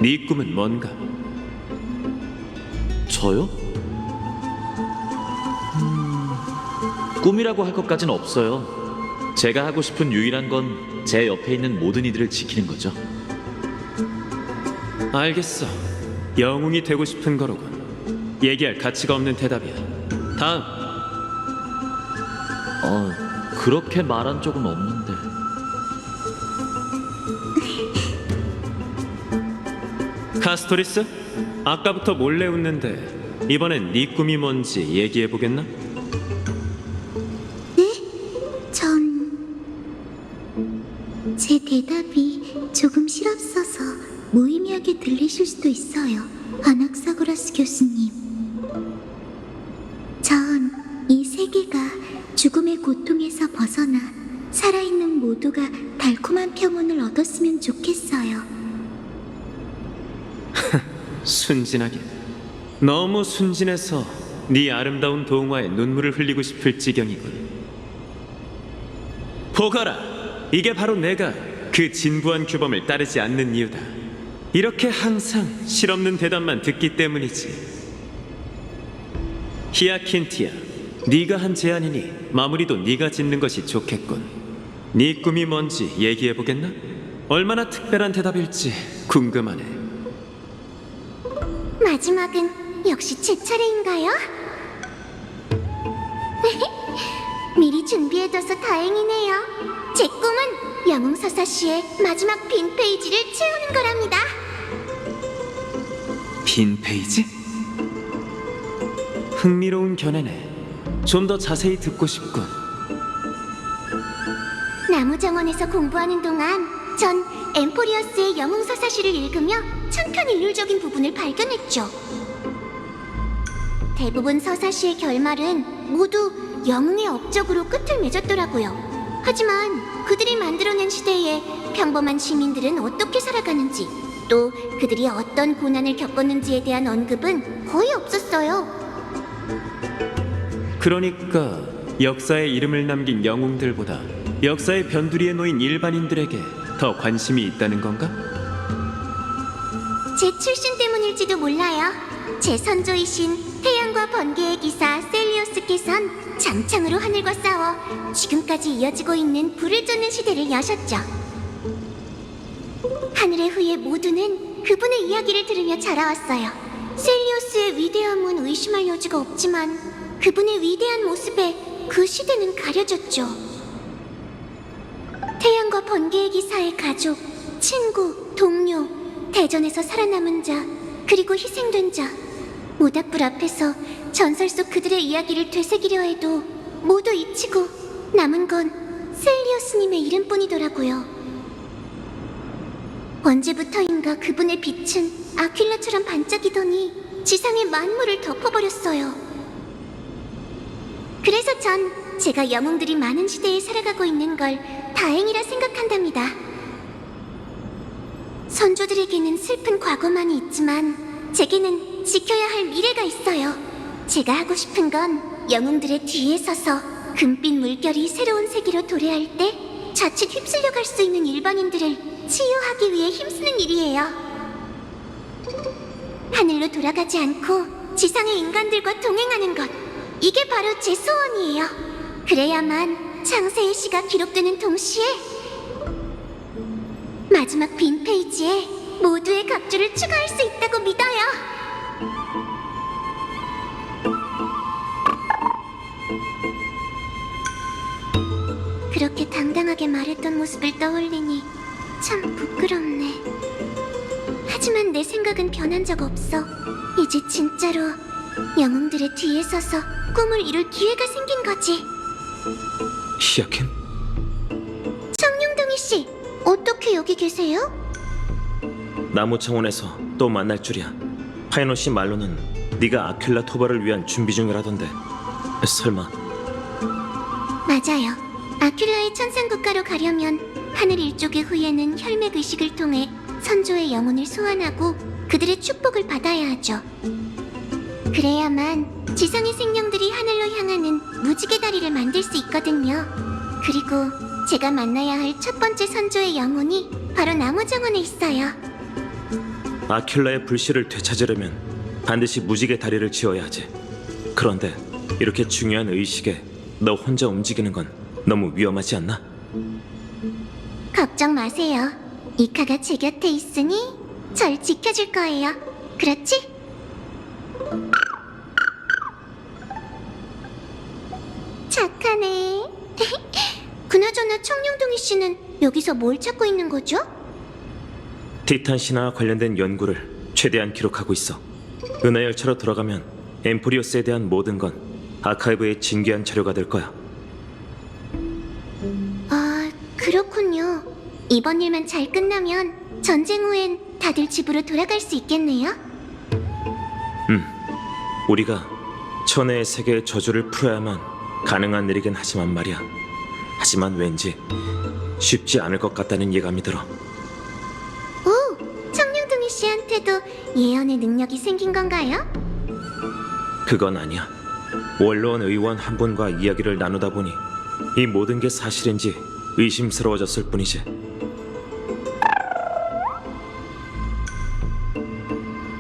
네 꿈은 뭔가? 저요? 꿈이라고 할 것까진 없어요. 제가 하고 싶은 유일한 건 제 옆에 있는 모든 이들을 지키는 거죠. 알겠어. 영웅이 되고 싶은 거로군. 얘기할 가치가 없는 대답이야. 다음. 그렇게 말한 적은 없는데. 카스토리스? 아까부터 몰래 웃는데 이번엔 네 꿈이 뭔지 얘기해보겠나? 제 대답이 조금 실없어서 무의미하게 들리실 수도 있어요, 아낙사고라스 교수님. 전 이 세계가 죽음의 고통에서 벗어나 살아있는 모두가 달콤한 평온을 얻었으면 좋겠어요. 순진하게. 너무 순진해서 네 아름다운 동화에 눈물을 흘리고 싶을 지경이군. 보거라, 이게 바로 내가 그 진부한 규범을 따르지 않는 이유다. 이렇게 항상 실없는 대답만 듣기 때문이지. 히아킨티아, 네가 한 제안이니 마무리도 네가 짓는 것이 좋겠군. 네 꿈이 뭔지 얘기해보겠나? 얼마나 특별한 대답일지 궁금하네. 마지막은 역시 제 차례인가요? 미리 준비해둬서 다행이네요. 제 꿈은 영웅서사시의 마지막 빈 페이지를 채우는 거랍니다. 빈 페이지? 흥미로운 견해네. 좀 더 자세히 듣고 싶군. 나무정원에서 공부하는 동안 전 엠포리어스의 영웅서사시를 읽으며 천편일률적인 부분을 발견했죠. 대부분 서사시의 결말은 모두 영웅의 업적으로 끝을 맺었더라고요. 하지만 그들이 만들어낸 시대에 평범한 시민들은 어떻게 살아가는지, 또 그들이 어떤 고난을 겪었는지에 대한 언급은 거의 없었어요. 그러니까 역사에 이름을 남긴 영웅들보다 역사의 변두리에 놓인 일반인들에게 더 관심이 있다는 건가? 제 출신 때문일지도 몰라요. 제 선조이신 태양과 번개의 기사 셀리오스께선 장창으로 하늘과 싸워 지금까지 이어지고 있는 불을 쫓는 시대를 여셨죠. 하늘의 후예 모두는 그분의 이야기를 들으며 자라왔어요. 셀리오스의 위대함은 의심할 여지가 없지만 그분의 위대한 모습에 그 시대는 가려졌죠. 태양과 번개의 기사의 가족, 친구, 동료, 대전에서 살아남은 자, 그리고 희생된 자, 모닥불 앞에서 전설 속 그들의 이야기를 되새기려 해도 모두 잊히고 남은 건 셀리오스님의 이름뿐이더라고요. 언제부터인가 그분의 빛은 아퀼라처럼 반짝이더니 지상의 만물을 덮어버렸어요. 그래서 전 제가 영웅들이 많은 시대에 살아가고 있는 걸 다행이라 생각한답니다. 선조들에게는 슬픈 과거만이 있지만 제게는 지켜야 할 미래가 있어요. 제가 하고 싶은 건 영웅들의 뒤에 서서 금빛 물결이 새로운 세계로 도래할 때 자칫 휩쓸려 갈 수 있는 일반인들을 치유하기 위해 힘쓰는 일이에요. 하늘로 돌아가지 않고 지상의 인간들과 동행하는 것, 이게 바로 제 소원이에요. 그래야만 창세의 시가 기록되는 동시에 마지막 빈 페이지에 모두의 각주를 추가할 수 있다고 믿어요. 그렇게 당당하게 말했던 모습을 떠올리니 참 부끄럽네. 하지만 내 생각은 변한 적 없어. 이제 진짜로 영웅들의 뒤에 서서 꿈을 이룰 기회가 생긴 거지. 히아킨? 청룡동이 씨, 어떻게 여기 계세요? 나무 청원에서 또 만날 줄이야. 파이노 씨 말로는 네가 아퀼라 토벌을 위한 준비 중이라던데. 설마 맞아요. 아퀼라의 천상국가로 가려면 하늘 일족의 후예는 혈맥 의식을 통해 선조의 영혼을 소환하고 그들의 축복을 받아야 하죠. 그래야만 지상의 생명들이 하늘로 향하는 무지개 다리를 만들 수 있거든요. 그리고 제가 만나야 할 첫 번째 선조의 영혼이 바로 나무정원에 있어요. 아퀼라의 불씨를 되찾으려면 반드시 무지개 다리를 지어야 하지. 그런데 이렇게 중요한 의식에 너 혼자 움직이는 건 너무 위험하지 않나? 걱정 마세요. 이카가 제 곁에 있으니 절 지켜줄 거예요. 그렇지? 착하네. 그나저나 청룡동이 씨는 여기서 뭘 찾고 있는 거죠? 티탄 신화와 관련된 연구를 최대한 기록하고 있어. 은하열차로 돌아가면 엠포리오스에 대한 모든 건 아카이브의 진귀한 자료가 될 거야. 아, 그렇군요. 이번 일만 잘 끝나면 전쟁 후엔 다들 집으로 돌아갈 수 있겠네요. 우리가 천혜의 세계의 저주를 풀어야만 가능한 일이긴 하지만 말이야. 하지만 왠지 쉽지 않을 것 같다는 예감이 들어. 오, 청룡둥이 씨한테도 예언의 능력이 생긴 건가요? 그건 아니야. 원로원 의원 한 분과 이야기를 나누다 보니 이 모든 게 사실인지 의심스러워졌을 뿐이지.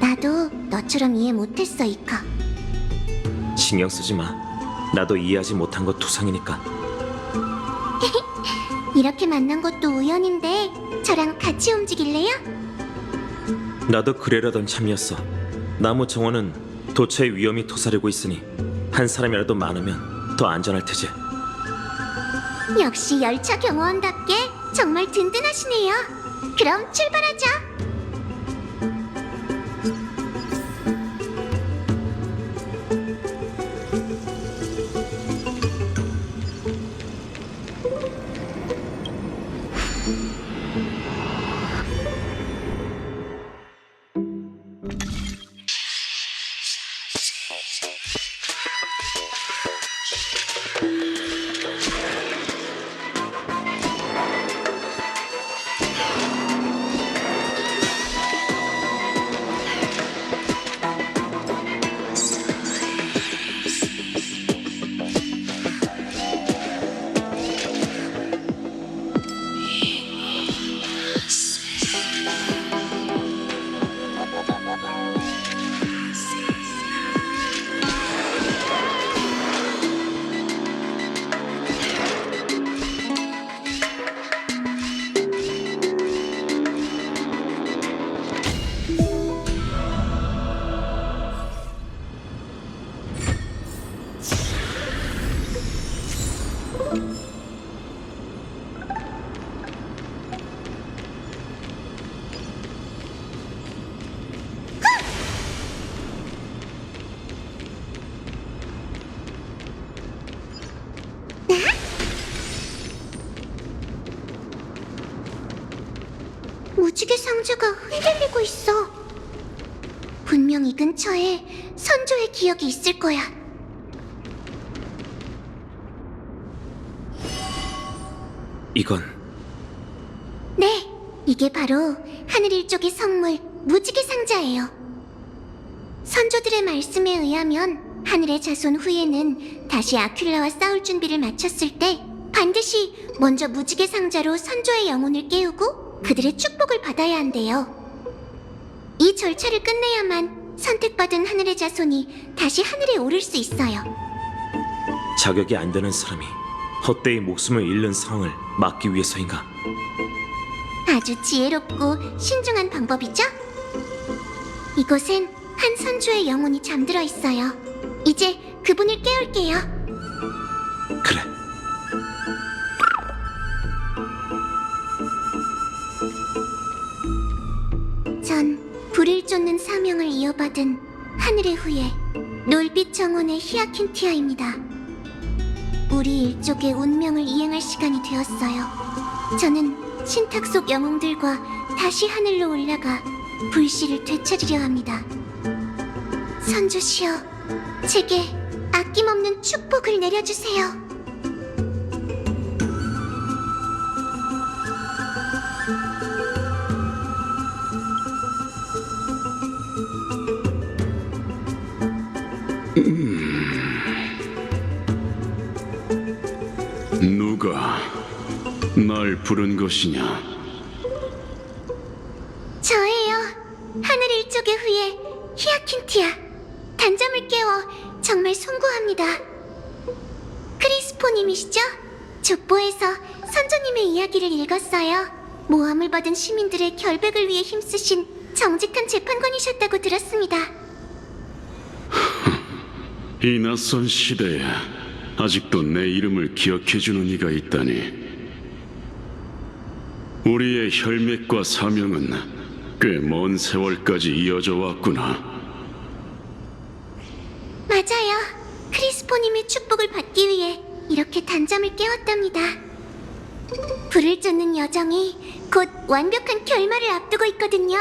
나도 너처럼 이해 못했어, 이카. 신경 쓰지 마. 나도 이해하지 못한 것 투성이니까. 이렇게 만난 것도 우연인데 저랑 같이 움직일래요? 나도 그래려던 참이었어. 나무 정원은 도처의 위험이 도사리고 있으니 한 사람이라도 많으면 더 안전할 테지. 역시 열차 경호원답게 정말 든든하시네요. 그럼 출발하자. 무지개 상자가 흔들리고 있어. 분명 이 근처에 선조의 기억이 있을 거야. 이건 네, 이게 바로 하늘 일족의 성물 무지개 상자예요. 선조들의 말씀에 의하면 하늘의 자손 후예는 다시 아큘라와 싸울 준비를 마쳤을 때 반드시 먼저 무지개 상자로 선조의 영혼을 깨우고 그들의 축복을 받아야 한대요. 이 절차를 끝내야만 선택받은 하늘의 자손이 다시 하늘에 오를 수 있어요. 자격이 안 되는 사람이 헛되이 목숨을 잃는 상황을 막기 위해서인가? 아주 지혜롭고 신중한 방법이죠? 이곳엔 한 선조의 영혼이 잠들어 있어요. 이제 그분을 깨울게요. 그래. 전 불을 쫓는 사명을 이어받은 하늘의 후예 놀빛 정원의 히아킨티아입니다. 우리 일족의 운명을 이행할 시간이 되었어요. 저는 신탁 속 영웅들과 다시 하늘로 올라가 불씨를 되찾으려 합니다. 선조시여, 제게 아낌없는 축복을 내려주세요. 누가 날 부른 것이냐? 저예요. 하늘 일족의 후예 히아킨티아. 단잠을 깨워 정말 송구합니다. 크리스포님이시죠? 족보에서 선조님의 이야기를 읽었어요. 모함을 받은 시민들의 결백을 위해 힘쓰신 정직한 재판관이셨다고 들었습니다. 이 낯선 시대에 아직도 내 이름을 기억해주는 이가 있다니. 우리의 혈맥과 사명은 꽤 먼 세월까지 이어져 왔구나. 맞아요. 크리스포님의 축복을 받기 위해 이렇게 단잠을 깨웠답니다. 불을 쫓는 여정이 곧 완벽한 결말을 앞두고 있거든요.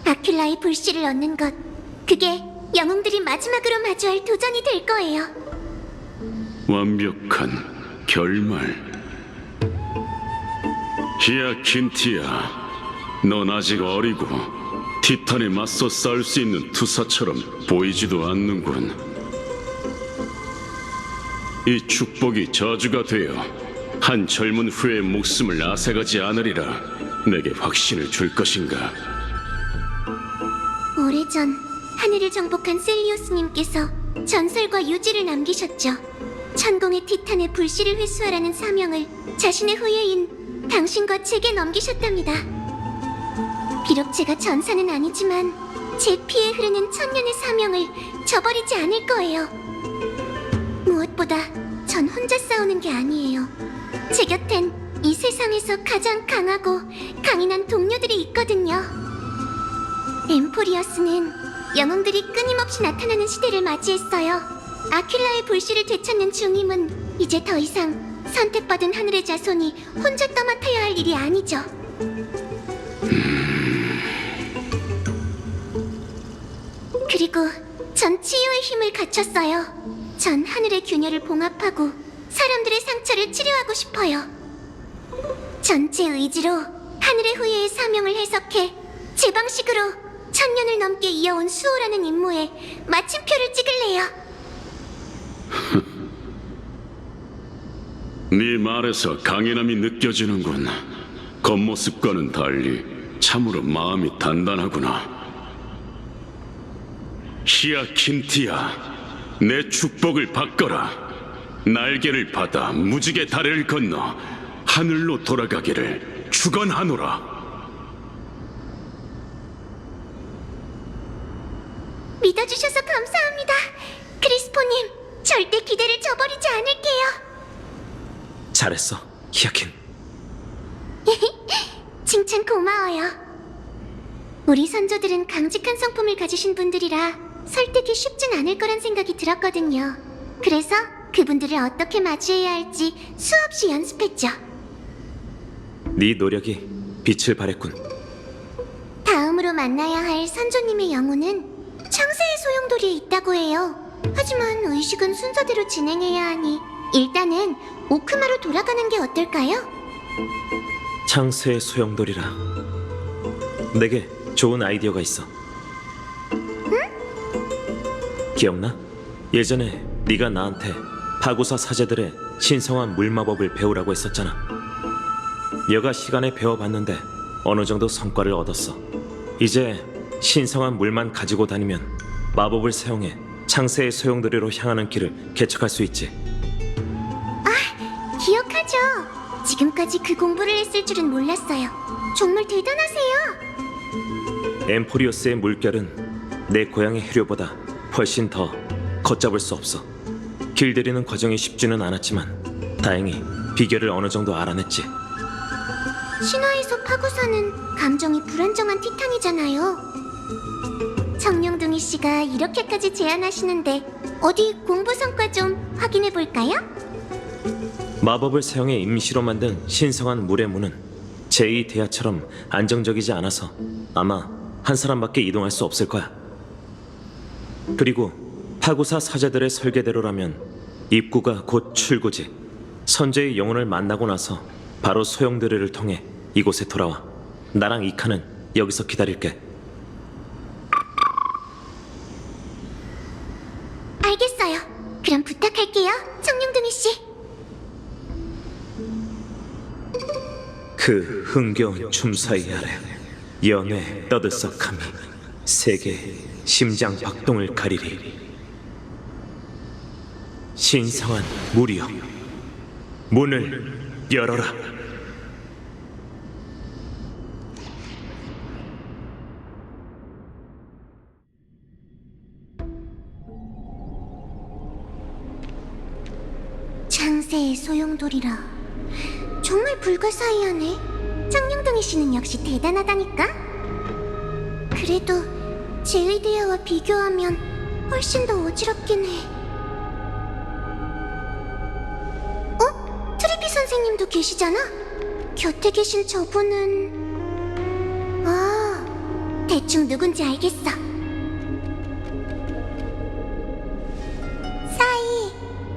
아큘라의 불씨를 얻는 것, 그게 영웅들이 마지막으로 마주할 도전이 될 거예요. 완벽한 결말. 히아킨티아, 넌 아직 어리고 티탄에 맞서 싸울 수 있는 투사처럼 보이지도 않는군. 이 축복이 저주가 되어 한 젊은 후의 목숨을 앗아가지 않으리라 내게 확신을 줄 것인가? 오래전 하늘을 정복한 셀리오스님께서 전설과 유지를 남기셨죠. 천공의 티탄의 불씨를 회수하라는 사명을 자신의 후예인 당신과 제게 넘기셨답니다. 비록 제가 전사는 아니지만 제 피에 흐르는 천년의 사명을 저버리지 않을 거예요. 무엇보다 전 혼자 싸우는 게 아니에요. 제 곁엔 이 세상에서 가장 강하고 강인한 동료들이 있거든요. 엠포리어스는 영웅들이 끊임없이 나타나는 시대를 맞이했어요. 아큘라의 불씨를 되찾는 중임은 이제 더 이상 선택받은 하늘의 자손이 혼자 떠맡아야 할 일이 아니죠. 그리고 전 치유의 힘을 갖췄어요. 전 하늘의 균열을 봉합하고 사람들의 상처를 치료하고 싶어요. 전체 의지로 하늘의 후예의 사명을 해석해 제 방식으로 천년을 넘게 이어온 수호라는 임무에 마침표를 찍을래요. 네 말에서 강인함이 느껴지는군. 겉모습과는 달리 참으로 마음이 단단하구나. 히아킨티아, 내 축복을 받거라. 날개를 받아 무지개 다리를 건너 하늘로 돌아가기를 축원하노라. 믿어주셔서 감사합니다. 크리스포님, 절대 기대를 저버리지 않을게요. 잘했어, 히아킨. 칭찬 고마워요. 우리 선조들은 강직한 성품을 가지신 분들이라 설득이 쉽진 않을 거란 생각이 들었거든요. 그래서 그분들을 어떻게 맞이해야 할지 수없이 연습했죠. 네 노력이 빛을 발했군. 다음으로 만나야 할 선조님의 영혼은 창세의 소용돌이에 있다고 해요. 하지만 의식은 순서대로 진행해야 하니 일단은 오크마로 돌아가는 게 어떨까요? 창세의 소용돌이라. 내게 좋은 아이디어가 있어. 기억나? 예전에 네가 나한테 파고사 사제들의 신성한 물마법을 배우라고 했었잖아. 여가 시간에 배워봤는데 어느 정도 성과를 얻었어. 이제 신성한 물만 가지고 다니면 마법을 사용해 창세의 소용돌이로 향하는 길을 개척할 수 있지. 기억하죠? 지금까지 그 공부를 했을 줄은 몰랐어요. 정말 대단하세요. 엠포리오스의 물결은 내 고향의 해류보다 훨씬 더 걷잡을 수 없어. 길들이는 과정이 쉽지는 않았지만 다행히 비결을 어느 정도 알아냈지. 신화에서 파고사는 감정이 불안정한 티탄이잖아요. 정룡둥이 씨가 이렇게까지 제안하시는데 어디 공부 성과 좀 확인해 볼까요? 마법을 사용해 임시로 만든 신성한 물의 문은 제2대야처럼 안정적이지 않아서 아마 한 사람밖에 이동할 수 없을 거야. 그리고 파고사 사제들의 설계대로라면 입구가 곧 출구지. 선제의 영혼을 만나고 나서 바로 소용돌이를 통해 이곳에 돌아와. 나랑 이카는 여기서 기다릴게. 알겠어요. 그럼 부탁할게요, 정룡둥이 씨. 그 흥겨운 춤사위 아래 연애 떠들썩함이 세계의 심장 박동을 가리리. 신성한 물이여, 문을 열어라. 창세의 소용돌이라. 정말 불가사의하네. 정룡둥이 씨는 역시 대단하다니까. 그래도 제의대야와 비교하면 훨씬 더 어지럽긴 해. 트리비 선생님도 계시잖아? 곁에 계신 저분은... 대충 누군지 알겠어. 사이,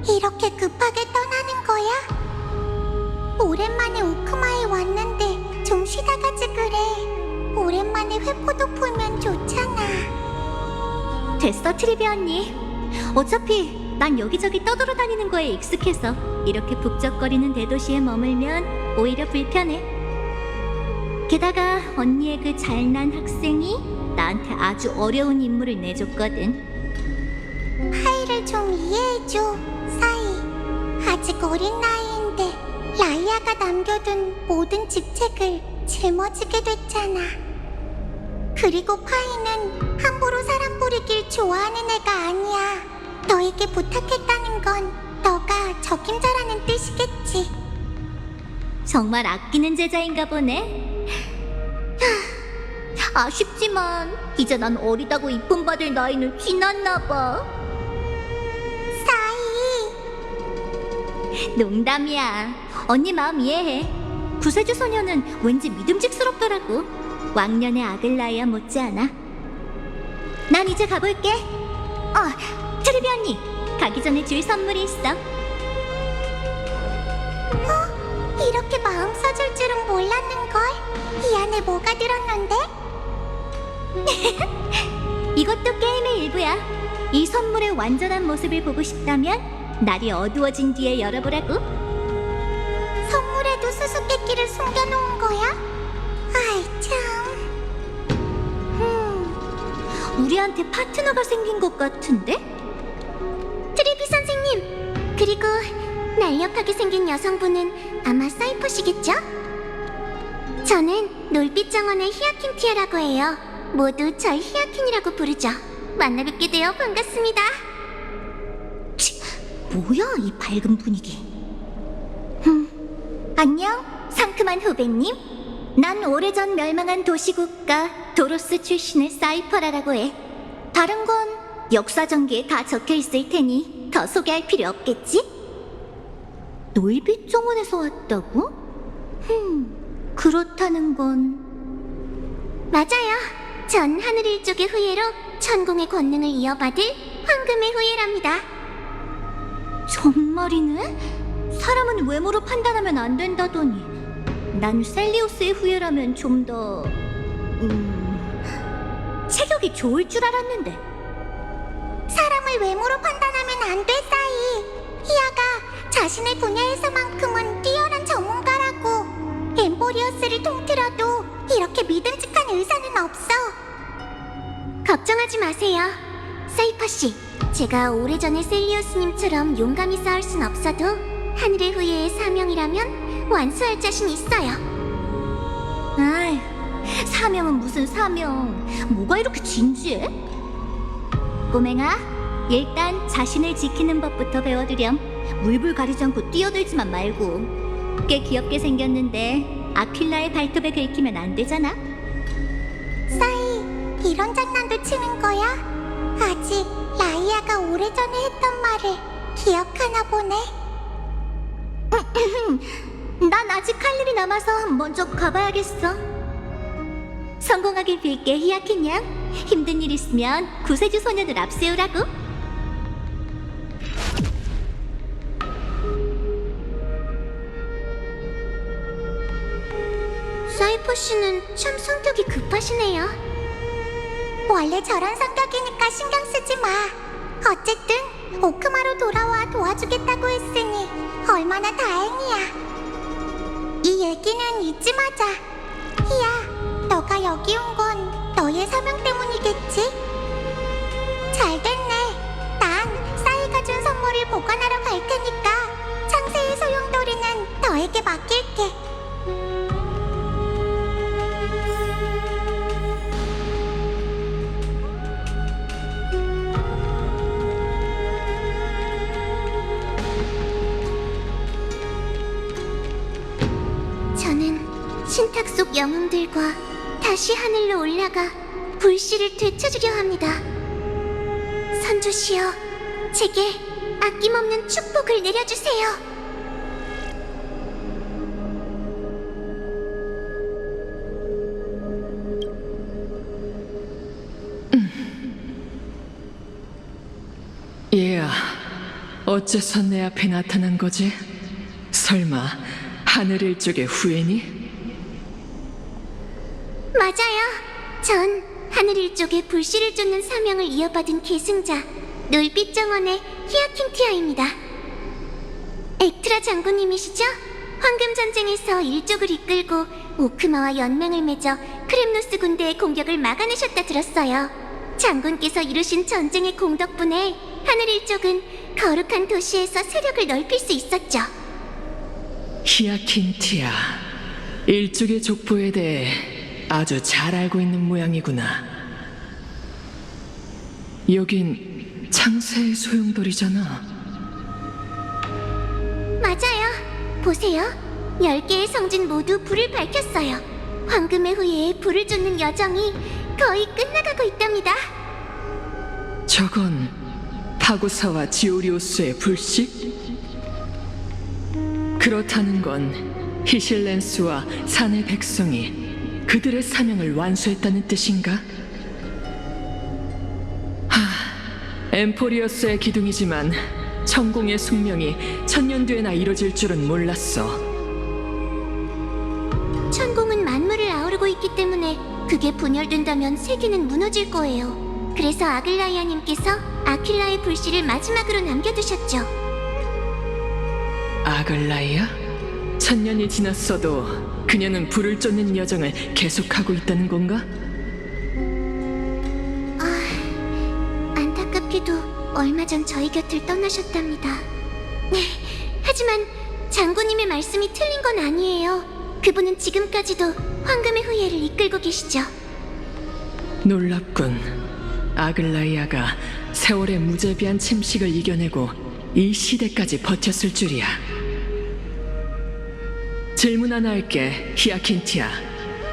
이렇게 급하게 떠나는 거야? 오랜만에 오크마에 왔는데 좀 쉬다 가지 그래. 오랜만에 회포도 풀면 좋잖아. 됐어, 트리비 언니. 어차피 난 여기저기 떠돌아다니는 거에 익숙해서 이렇게 북적거리는 대도시에 머물면 오히려 불편해. 게다가 언니의 그 잘난 학생이 나한테 아주 어려운 임무를 내줬거든. 하이를 좀 이해해줘, 사이. 아직 어린 나이인데 라이아가 남겨둔 모든 직책을 짊어지게 됐잖아. 그리고 파이는 함부로 사람 부리길 좋아하는 애가 아니야. 너에게 부탁했다는 건 너가 적임자라는 뜻이겠지. 정말 아끼는 제자인가 보네. 아쉽지만 이제 난 어리다고 이쁨 받을 나이는 지났나 봐. 사이, 농담이야. 언니 마음 이해해. 구세주 소녀는 왠지 믿음직스럽더라고. 왕년의 아글라이아 못지않아. 난 이제 가볼게. 트리비 언니, 가기 전에 줄 선물이 있어. 이렇게 마음 써줄 줄은 몰랐는걸. 이 안에 뭐가 들었는데? 이것도 게임의 일부야. 이 선물의 완전한 모습을 보고 싶다면 날이 어두워진 뒤에 열어보라고. 선물에도 수수께끼를 숨겨놓은 거야? 아이 참. 우리한테 파트너가 생긴 것 같은데? 트리비 선생님, 그리고 날렵하게 생긴 여성분은 아마 사이퍼시겠죠? 저는 놀빛 정원의 히아킨티아라고 해요. 모두 절 히아킨이라고 부르죠. 만나 뵙게 되어 반갑습니다. 뭐야 이 밝은 분위기. 안녕, 상큼한 후배님. 난 오래전 멸망한 도시국가 도로스 출신의 사이퍼라라고 해. 다른 건 역사 전기에 다 적혀 있을 테니 더 소개할 필요 없겠지? 놀빛 정원에서 왔다고? 그렇다는 건 맞아요. 전 하늘 일족의 후예로 천공의 권능을 이어받을 황금의 후예랍니다. 정말이네? 사람은 외모로 판단하면 안 된다더니 난 셀리우스의 후예라면 좀 더 체격이 좋을 줄 알았는데. 사람을 외모로 판단하면 안 돼, 사이. 히아가 자신의 분야에서만큼은 뛰어난 전문가라고. 엠보리어스를 통틀어도 이렇게 믿음직한 의사는 없어. 걱정하지 마세요, 사이퍼 씨. 제가 오래전에 셀리우스님처럼 용감히 싸울 순 없어도 하늘의 후예의 사명이라면 완수할 자신 있어요. 아이, 사명은 무슨 사명. 뭐가 이렇게 진지해? 꼬맹아, 일단 자신을 지키는 법부터 배워두렴. 물불 가리지 않고 뛰어들지만 말고. 꽤 귀엽게 생겼는데 아필라의 발톱에 긁히면 안 되잖아. 사이, 이런 장난도 치는 거야? 아직 라이아가 오래전에 했던 말을 기억하나 보네. 난 아직 할 일이 남아서 먼저 가봐야겠어. 성공하길 빌게, 히아킨 양. 힘든 일 있으면 구세주 소녀들 앞세우라고. 사이퍼 씨는 참 성격이 급하시네요. 원래 저런 성격이니까 신경 쓰지 마. 어쨌든 오크마로 돌아와 도와주겠다고 했으니 얼마나 다행이야. 이 얘기는 잊지 마자. 히야, 너가 여기 온 건 너의 사명 때문이겠지? 잘 됐네. 난 사이가 준 선물을 보관하러 갈 테니까 창세의 소용돌이는 너에게 맡길게. 저는 신탁 속 영웅들과 다시 하늘로 올라가 불씨를 되찾으려 합니다. 선주시여, 제게 아낌없는 축복을 내려주세요. 얘야, 어째서 내 앞에 나타난 거지? 설마 하늘 일족의 후예니? 맞아요. 전 하늘 일족의 불씨를 쫓는 사명을 이어받은 계승자 놀빛 정원의 히아킨티아입니다. 액트라 장군님이시죠? 황금 전쟁에서 일족을 이끌고 오크마와 연맹을 맺어 크렘노스 군대의 공격을 막아내셨다 들었어요. 장군께서 이루신 전쟁의 공 덕분에 하늘 일족은 거룩한 도시에서 세력을 넓힐 수 있었죠. 히아킨티아, 일족의 족보에 대해 아주 잘 알고 있는 모양이구나. 여긴 창세의 소용돌이잖아. 맞아요. 보세요. 10개의 성진 모두 불을 밝혔어요. 황금의 후예에 불을 쫓는 여정이 거의 끝나가고 있답니다. 저건 파구사와 지오리오스의 불씨? 그렇다는 건 히실렌스와 산의 백성이 그들의 사명을 완수했다는 뜻인가? 엠포리어스의 기둥이지만 천공의 숙명이 천년 뒤에나 이뤄질 줄은 몰랐어. 천공은 만물을 아우르고 있기 때문에 그게 분열된다면 세계는 무너질 거예요. 그래서 아글라이아님께서 아킬라의 불씨를 마지막으로 남겨두셨죠. 아글라이아? 천년이 지났어도 그녀는 불을 쫓는 여정을 계속하고 있다는 건가? 안타깝게도 얼마 전 저희 곁을 떠나셨답니다. 하지만 장군님의 말씀이 틀린 건 아니에요. 그분은 지금까지도 황금의 후예를 이끌고 계시죠. 놀랍군. 아글라이아가 세월의 무자비한 침식을 이겨내고 이 시대까지 버텼을 줄이야. 질문 하나 할게, 히아킨티아.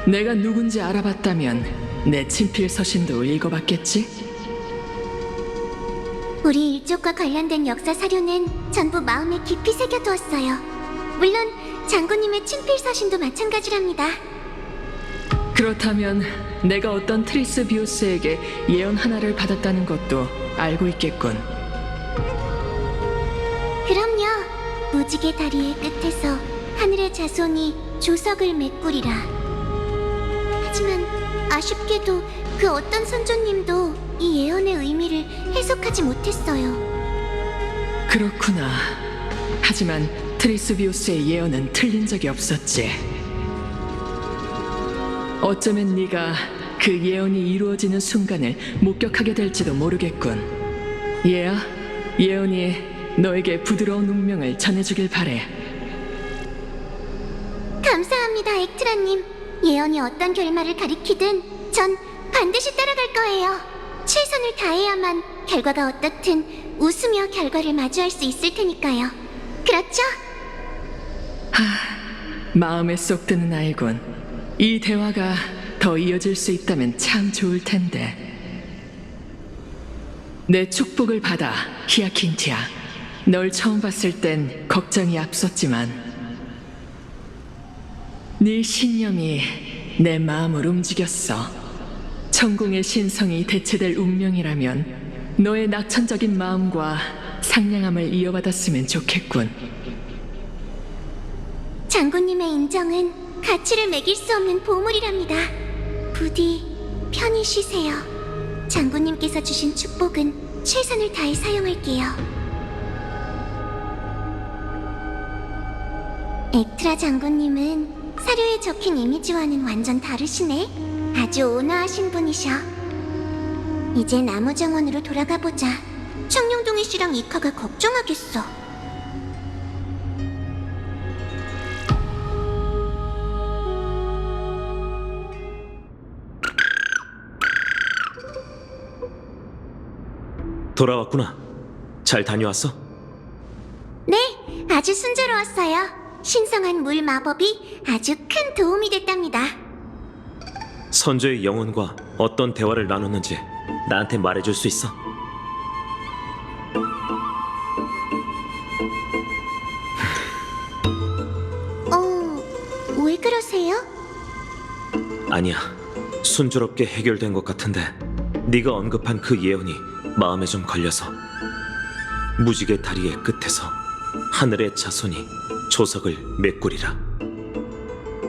내가 누군지 알아봤다면 내 친필 서신도 읽어봤겠지? 우리 일족과 관련된 역사 사료는 전부 마음에 깊이 새겨두었어요. 물론 장군님의 친필 서신도 마찬가지랍니다. 그렇다면 내가 어떤 트리스비우스에게 예언 하나를 받았다는 것도 알고 있겠군. 그럼요. 무지개 다리의 끝에서 하늘의 자손이 조석을 메꾸리라. 하지만 아쉽게도 그 어떤 선조님도 이 예언의 의미를 해석하지 못했어요. 그렇구나. 하지만 트리스비우스의 예언은 틀린 적이 없었지. 어쩌면 네가 그 예언이 이루어지는 순간을 목격하게 될지도 모르겠군. 얘야, 예언이 너에게 부드러운 운명을 전해주길 바래. 감사합니다, 액트라님. 예언이 어떤 결말을 가리키든 전 반드시 따라갈 거예요. 최선을 다해야만 결과가 어떻든 웃으며 결과를 마주할 수 있을 테니까요. 그렇죠? 마음에 쏙 드는 아이군. 이 대화가 더 이어질 수 있다면 참 좋을 텐데. 내 축복을 받아, 히아킨티아. 널 처음 봤을 땐 걱정이 앞섰지만 네 신념이 내 마음을 움직였어. 천공의 신성이 대체될 운명이라면 너의 낙천적인 마음과 상냥함을 이어받았으면 좋겠군. 장군님의 인정은 가치를 매길 수 없는 보물이랍니다. 부디 편히 쉬세요. 장군님께서 주신 축복은 최선을 다해 사용할게요. 액트라 장군님은 사료에 적힌 이미지와는 완전 다르시네. 아주 온화하신 분이셔. 이제 나무 정원으로 돌아가 보자. 청룡동이 씨랑 이카가 걱정하겠어. 돌아왔구나. 잘 다녀왔어? 네, 아주 순조로웠어요. 신성한 물 마법이 아주 큰 도움이 됐답니다. 선조의 영혼과 어떤 대화를 나눴는지 나한테 말해줄 수 있어? 왜 그러세요? 아니야. 순조롭게 해결된 것 같은데 네가 언급한 그 예언이 마음에 좀 걸려서. 무지개 다리의 끝에서 하늘의 자손이 조석을 메꾸리라.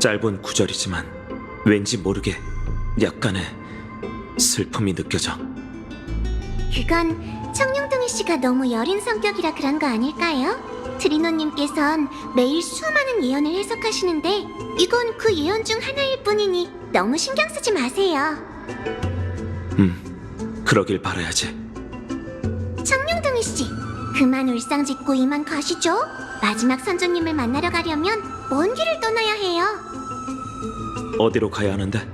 짧은 구절이지만 왠지 모르게 약간의 슬픔이 느껴져. 그건 청룡동희 씨가 너무 여린 성격이라 그런 거 아닐까요? 트리노님께선 매일 수많은 예언을 해석하시는데 이건 그 예언 중 하나일 뿐이니 너무 신경 쓰지 마세요. 그러길 바라야지. 청룡동희 씨, 그만 울상 짓고 이만 가시죠. 마지막 선조님을 만나러 가려면 먼 길을 떠나야 해요. 어디로 가야 하는데?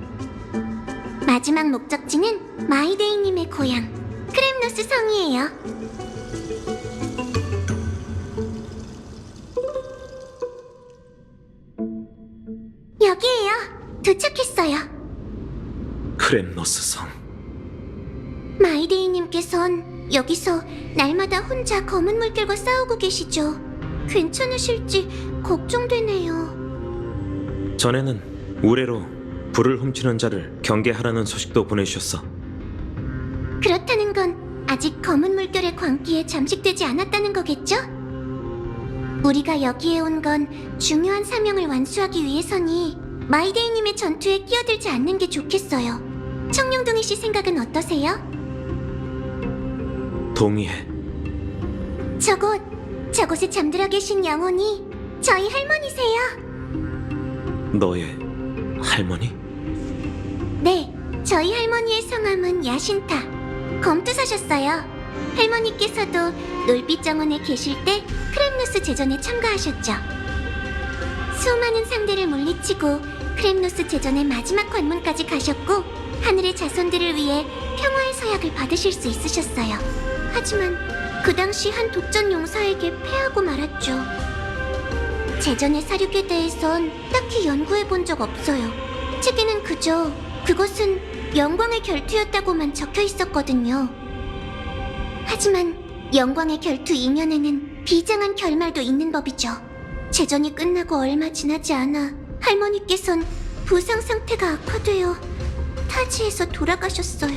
마지막 목적지는 마이데이님의 고향 크렘노스 성이에요. 여기에요. 도착했어요. 크렘노스 성. 마이데이님께선 여기서 날마다 혼자 검은 물결과 싸우고 계시죠. 괜찮으실지 걱정되네요. 전에는 우레로 불을 훔치는 자를 경계하라는 소식도 보내주셨어. 그렇다는 건 아직 검은 물결의 광기에 잠식되지 않았다는 거겠죠? 우리가 여기에 온 건 중요한 사명을 완수하기 위해서니 마이데이님의 전투에 끼어들지 않는 게 좋겠어요. 청룡동희 씨 생각은 어떠세요? 동의해. 저곳에 잠들어 계신 영혼이 저희 할머니세요. 너의 할머니? 네, 저희 할머니의 성함은 야신타. 검투사셨어요. 할머니께서도 놀빛 정원에 계실 때 크렘노스 제전에 참가하셨죠. 수많은 상대를 물리치고 크렘노스 제전의 마지막 관문까지 가셨고 하늘의 자손들을 위해 평화의 서약을 받으실 수 있으셨어요. 하지만 그 당시 한 독전 용사에게 패하고 말았죠. 제전의 사륙에 대해선 딱히 연구해 본 적 없어요. 책에는 그저 그것은 영광의 결투였다고만 적혀 있었거든요. 하지만 영광의 결투 이면에는 비장한 결말도 있는 법이죠. 제전이 끝나고 얼마 지나지 않아 할머니께선 부상 상태가 악화되어 타지에서 돌아가셨어요.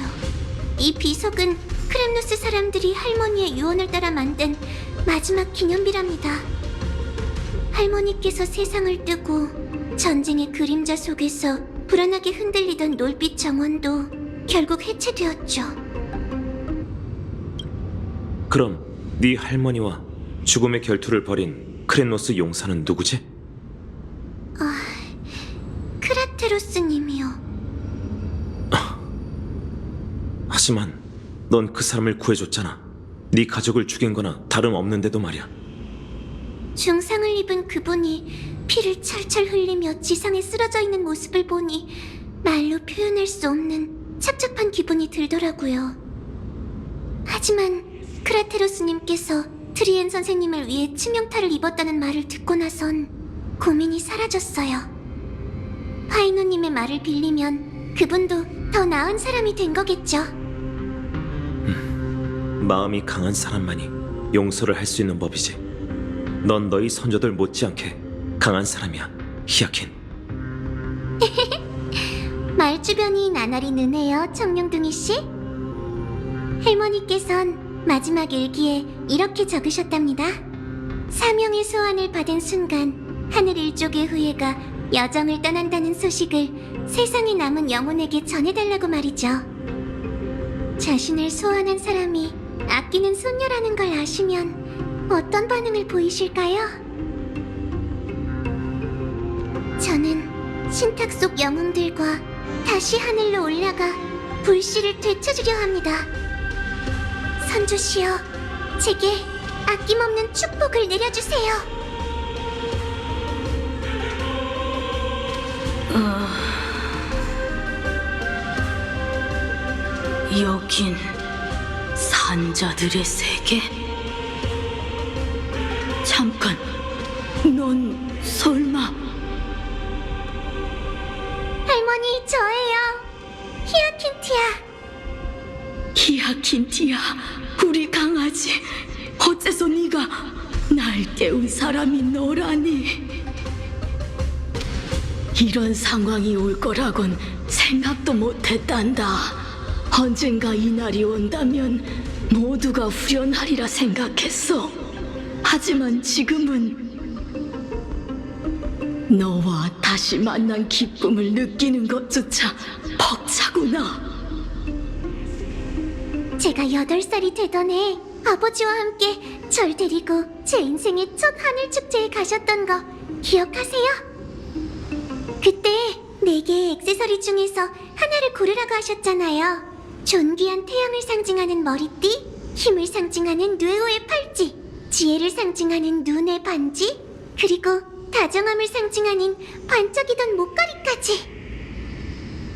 이 비석은 크렘노스 사람들이 할머니의 유언을 따라 만든 마지막 기념비랍니다. 할머니께서 세상을 뜨고 전쟁의 그림자 속에서 불안하게 흔들리던 놀빛 정원도 결국 해체되었죠. 그럼 네 할머니와 죽음의 결투를 벌인 크렘노스 용사는 누구지? 크라테로스님이요. 하지만 넌 그 사람을 구해줬잖아. 네 가족을 죽인 거나 다름없는데도 말이야. 중상을 입은 그분이 피를 철철 흘리며 지상에 쓰러져 있는 모습을 보니 말로 표현할 수 없는 착잡한 기분이 들더라고요. 하지만 크라테로스님께서 트리엔 선생님을 위해 치명타를 입었다는 말을 듣고 나선 고민이 사라졌어요. 파이노님의 말을 빌리면 그분도 더 나은 사람이 된 거겠죠. 마음이 강한 사람만이 용서를 할 수 있는 법이지. 넌 너희 선조들 못지않게 강한 사람이야, 히아킨. 말주변이 나날이 느네요, 청룡둥이 씨. 할머니께선 마지막 일기에 이렇게 적으셨답니다. 사명의 소환을 받은 순간 하늘 일족의 후예가 여정을 떠난다는 소식을 세상에 남은 영혼에게 전해달라고 말이죠. 자신을 소환한 사람이 아끼는 손녀라는 걸 아시면 어떤 반응을 보이실까요? 저는 신탁 속 영웅들과 다시 하늘로 올라가 불씨를 되찾으려 합니다. 선조시여, 제게 아낌없는 축복을 내려주세요. 여긴 산자들의 세계? 잠깐, 넌 설마... 할머니, 저예요. 히아킨티아. 히아킨티아, 우리 강아지. 어째서 네가 날 깨운 사람이 너라니. 이런 상황이 올 거라곤 생각도 못했단다. 언젠가 이 날이 온다면 모두가 후련하리라 생각했어. 하지만 지금은 너와 다시 만난 기쁨을 느끼는 것조차 벅차구나. 제가 8살이 되던 해 아버지와 함께 절 데리고 제 인생의 첫 하늘 축제에 가셨던 거 기억하세요? 그때 4개의 액세서리 중에서 하나를 고르라고 하셨잖아요. 존귀한 태양을 상징하는 머리띠, 힘을 상징하는 뇌호의 팔찌, 지혜를 상징하는 눈의 반지, 그리고 다정함을 상징하는 반짝이던 목걸이까지.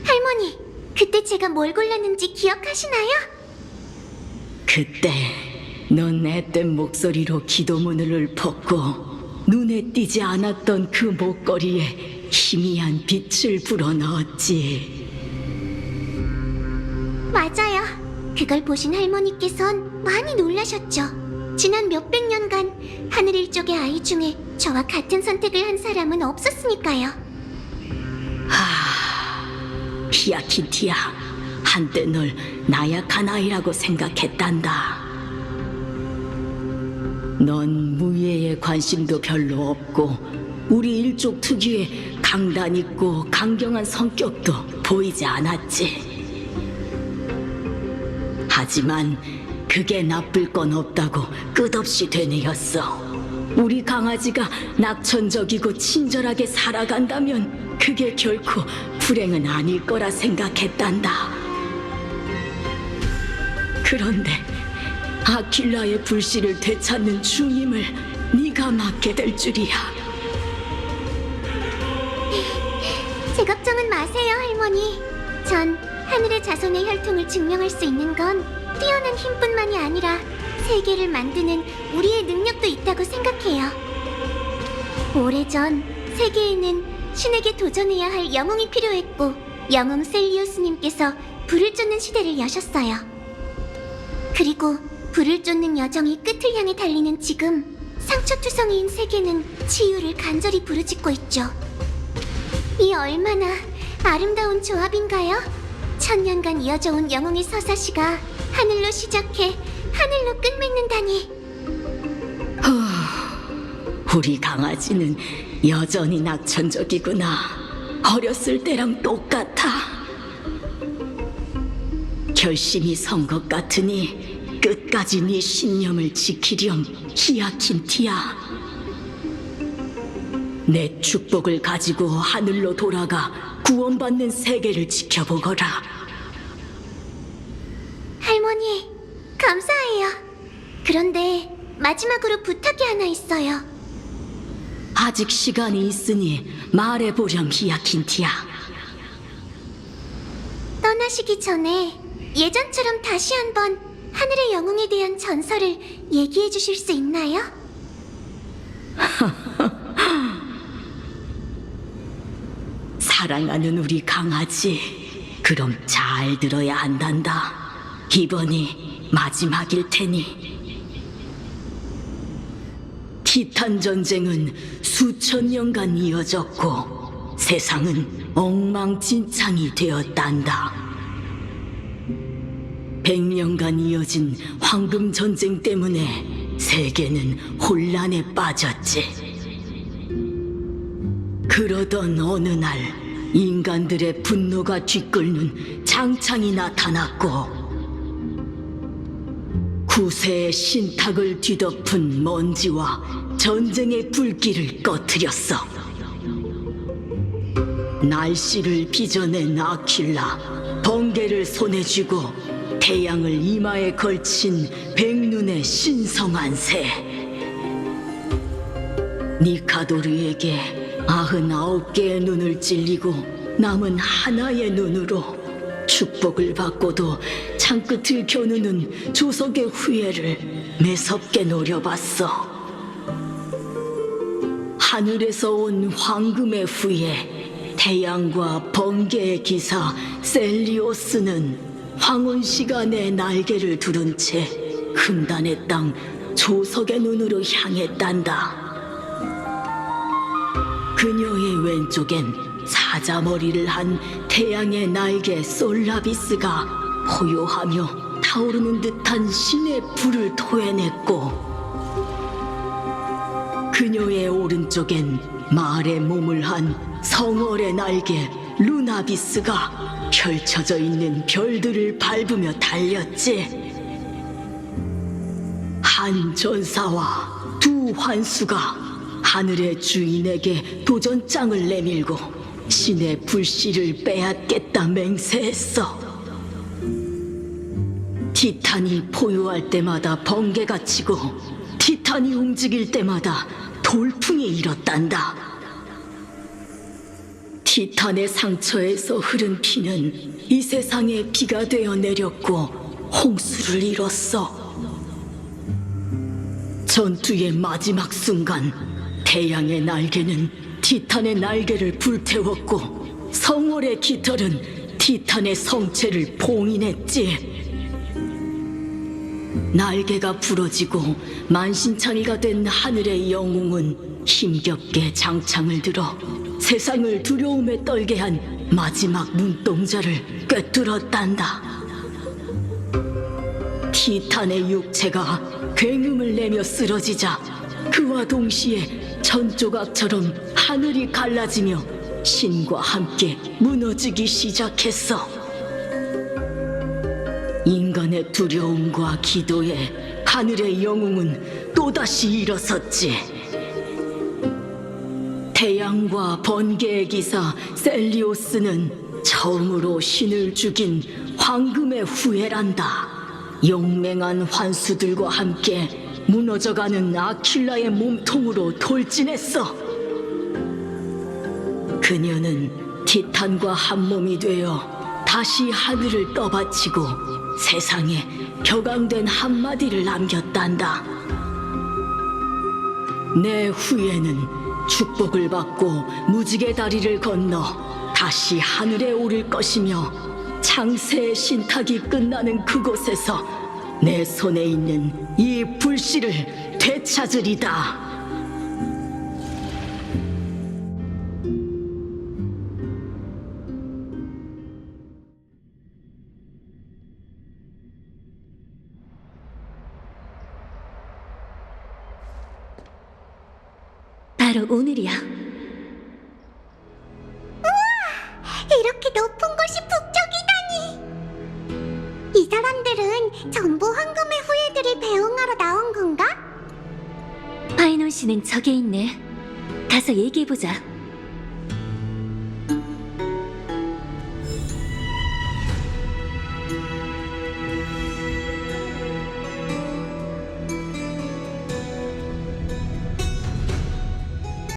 할머니, 그때 제가 뭘 골랐는지 기억하시나요? 그때 넌 앳된 목소리로 기도문을 읊었고 눈에 띄지 않았던 그 목걸이에 희미한 빛을 불어넣었지. 맞아요. 그걸 보신 할머니께선 많이 놀라셨죠. 지난 몇백 년간 하늘 일족의 아이 중에 저와 같은 선택을 한 사람은 없었으니까요. 히아킨티야, 한때 널 나약한 아이라고 생각했단다. 넌 무예에 관심도 별로 없고 우리 일족 특유의 강단 있고 강경한 성격도 보이지 않았지. 하지만 그게 나쁠 건 없다고 끝없이 되뇌었어. 우리 강아지가 낙천적이고 친절하게 살아간다면 그게 결코 불행은 아닐 거라 생각했단다. 그런데 아킬라의 불씨를 되찾는 중임을 네가 맡게 될 줄이야. 제 걱정은 마세요, 할머니. 전 하늘의 자손의 혈통을 증명할 수 있는 건 뛰어난 힘뿐만이 아니라 세계를 만드는 우리의 능력도 있다고 생각해요. 오래전 세계에는 신에게 도전해야 할 영웅이 필요했고 영웅 셀리우스님께서 불을 쫓는 시대를 여셨어요. 그리고 불을 쫓는 여정이 끝을 향해 달리는 지금 상처투성이인 세계는 치유를 간절히 부르짖고 있죠. 이 얼마나 아름다운 조합인가요? 천년간 이어져온 영웅의 서사시가 하늘로 시작해 하늘로 끝맺는다니. 우리 강아지는 여전히 낙천적이구나. 어렸을 때랑 똑같아. 결심이 선 것 같으니 끝까지 네 신념을 지키렴, 히아킨티야. 내 축복을 가지고 하늘로 돌아가 구원받는 세계를 지켜보거라. 할머니, 감사해요. 그런데 마지막으로 부탁이 하나 있어요. 아직 시간이 있으니 말해보렴, 히아킨티야. 떠나시기 전에 예전처럼 다시 한번 하늘의 영웅에 대한 전설을 얘기해 주실 수 있나요? 사랑하는 우리 강아지, 그럼 잘 들어야 한단다. 이번이 마지막일 테니. 티탄 전쟁은 수천 년간 이어졌고 세상은 엉망진창이 되었단다. 100년간 이어진 황금 전쟁 때문에 세계는 혼란에 빠졌지. 그러던 어느 날 인간들의 분노가 뒤끓는 장창이 나타났고 구세의 신탁을 뒤덮은 먼지와 전쟁의 불길을 꺼뜨렸어. 날씨를 빚어낸 아킬라, 번개를 손에 쥐고 태양을 이마에 걸친 백눈의 신성한 새. 니카도르에게 99개의 눈을 찔리고 남은 하나의 눈으로 축복을 받고도 창끝을 겨누는 조석의 후예를 매섭게 노려봤어. 하늘에서 온 황금의 후예, 태양과 번개의 기사 셀리오스는 황혼 시간에 날개를 두른 채 흠단의 땅 조석의 눈으로 향했단다. 그녀의 왼쪽엔 사자머리를 한 태양의 날개 솔라비스가 포효하며 타오르는 듯한 신의 불을 토해냈고 그녀의 오른쪽엔 말의 몸을 한 성월의 날개 루나비스가 펼쳐져 있는 별들을 밟으며 달렸지. 한 전사와 두 환수가 하늘의 주인에게 도전장을 내밀고 신의 불씨를 빼앗겠다 맹세했어. 티탄이 포효할 때마다 번개가 치고 티탄이 움직일 때마다 돌풍이 일었단다. 티탄의 상처에서 흐른 피는 이 세상에 비가 되어 내렸고 홍수를 이뤘어. 전투의 마지막 순간 태양의 날개는 티탄의 날개를 불태웠고 성월의 깃털은 티탄의 성체를 봉인했지. 날개가 부러지고 만신창이가 된 하늘의 영웅은 힘겹게 장창을 들어 세상을 두려움에 떨게 한 마지막 눈동자를 꿰뚫었단다. 티탄의 육체가 굉음을 내며 쓰러지자 그와 동시에 천조각처럼 하늘이 갈라지며 신과 함께 무너지기 시작했어. 인간의 두려움과 기도에 하늘의 영웅은 또다시 일어섰지. 태양과 번개의 기사 셀리오스는 처음으로 신을 죽인 황금의 후예란다. 용맹한 환수들과 함께 무너져가는 아킬라의 몸통으로 돌진했어. 그녀는 티탄과 한 몸이 되어 다시 하늘을 떠받치고 세상에 격앙된 한마디를 남겼단다. 내 후예는 축복을 받고 무지개 다리를 건너 다시 하늘에 오를 것이며 창세의 신탁이 끝나는 그곳에서 내 손에 있는 이 불씨를 되찾으리다. 바로 오늘이야. 이렇게 높은 곳이 북쪽이다니! 이 사람들은 전부 황금의 후예들을 배웅하러 나온 건가? 파이논 씨는 저기 있네. 가서 얘기해보자.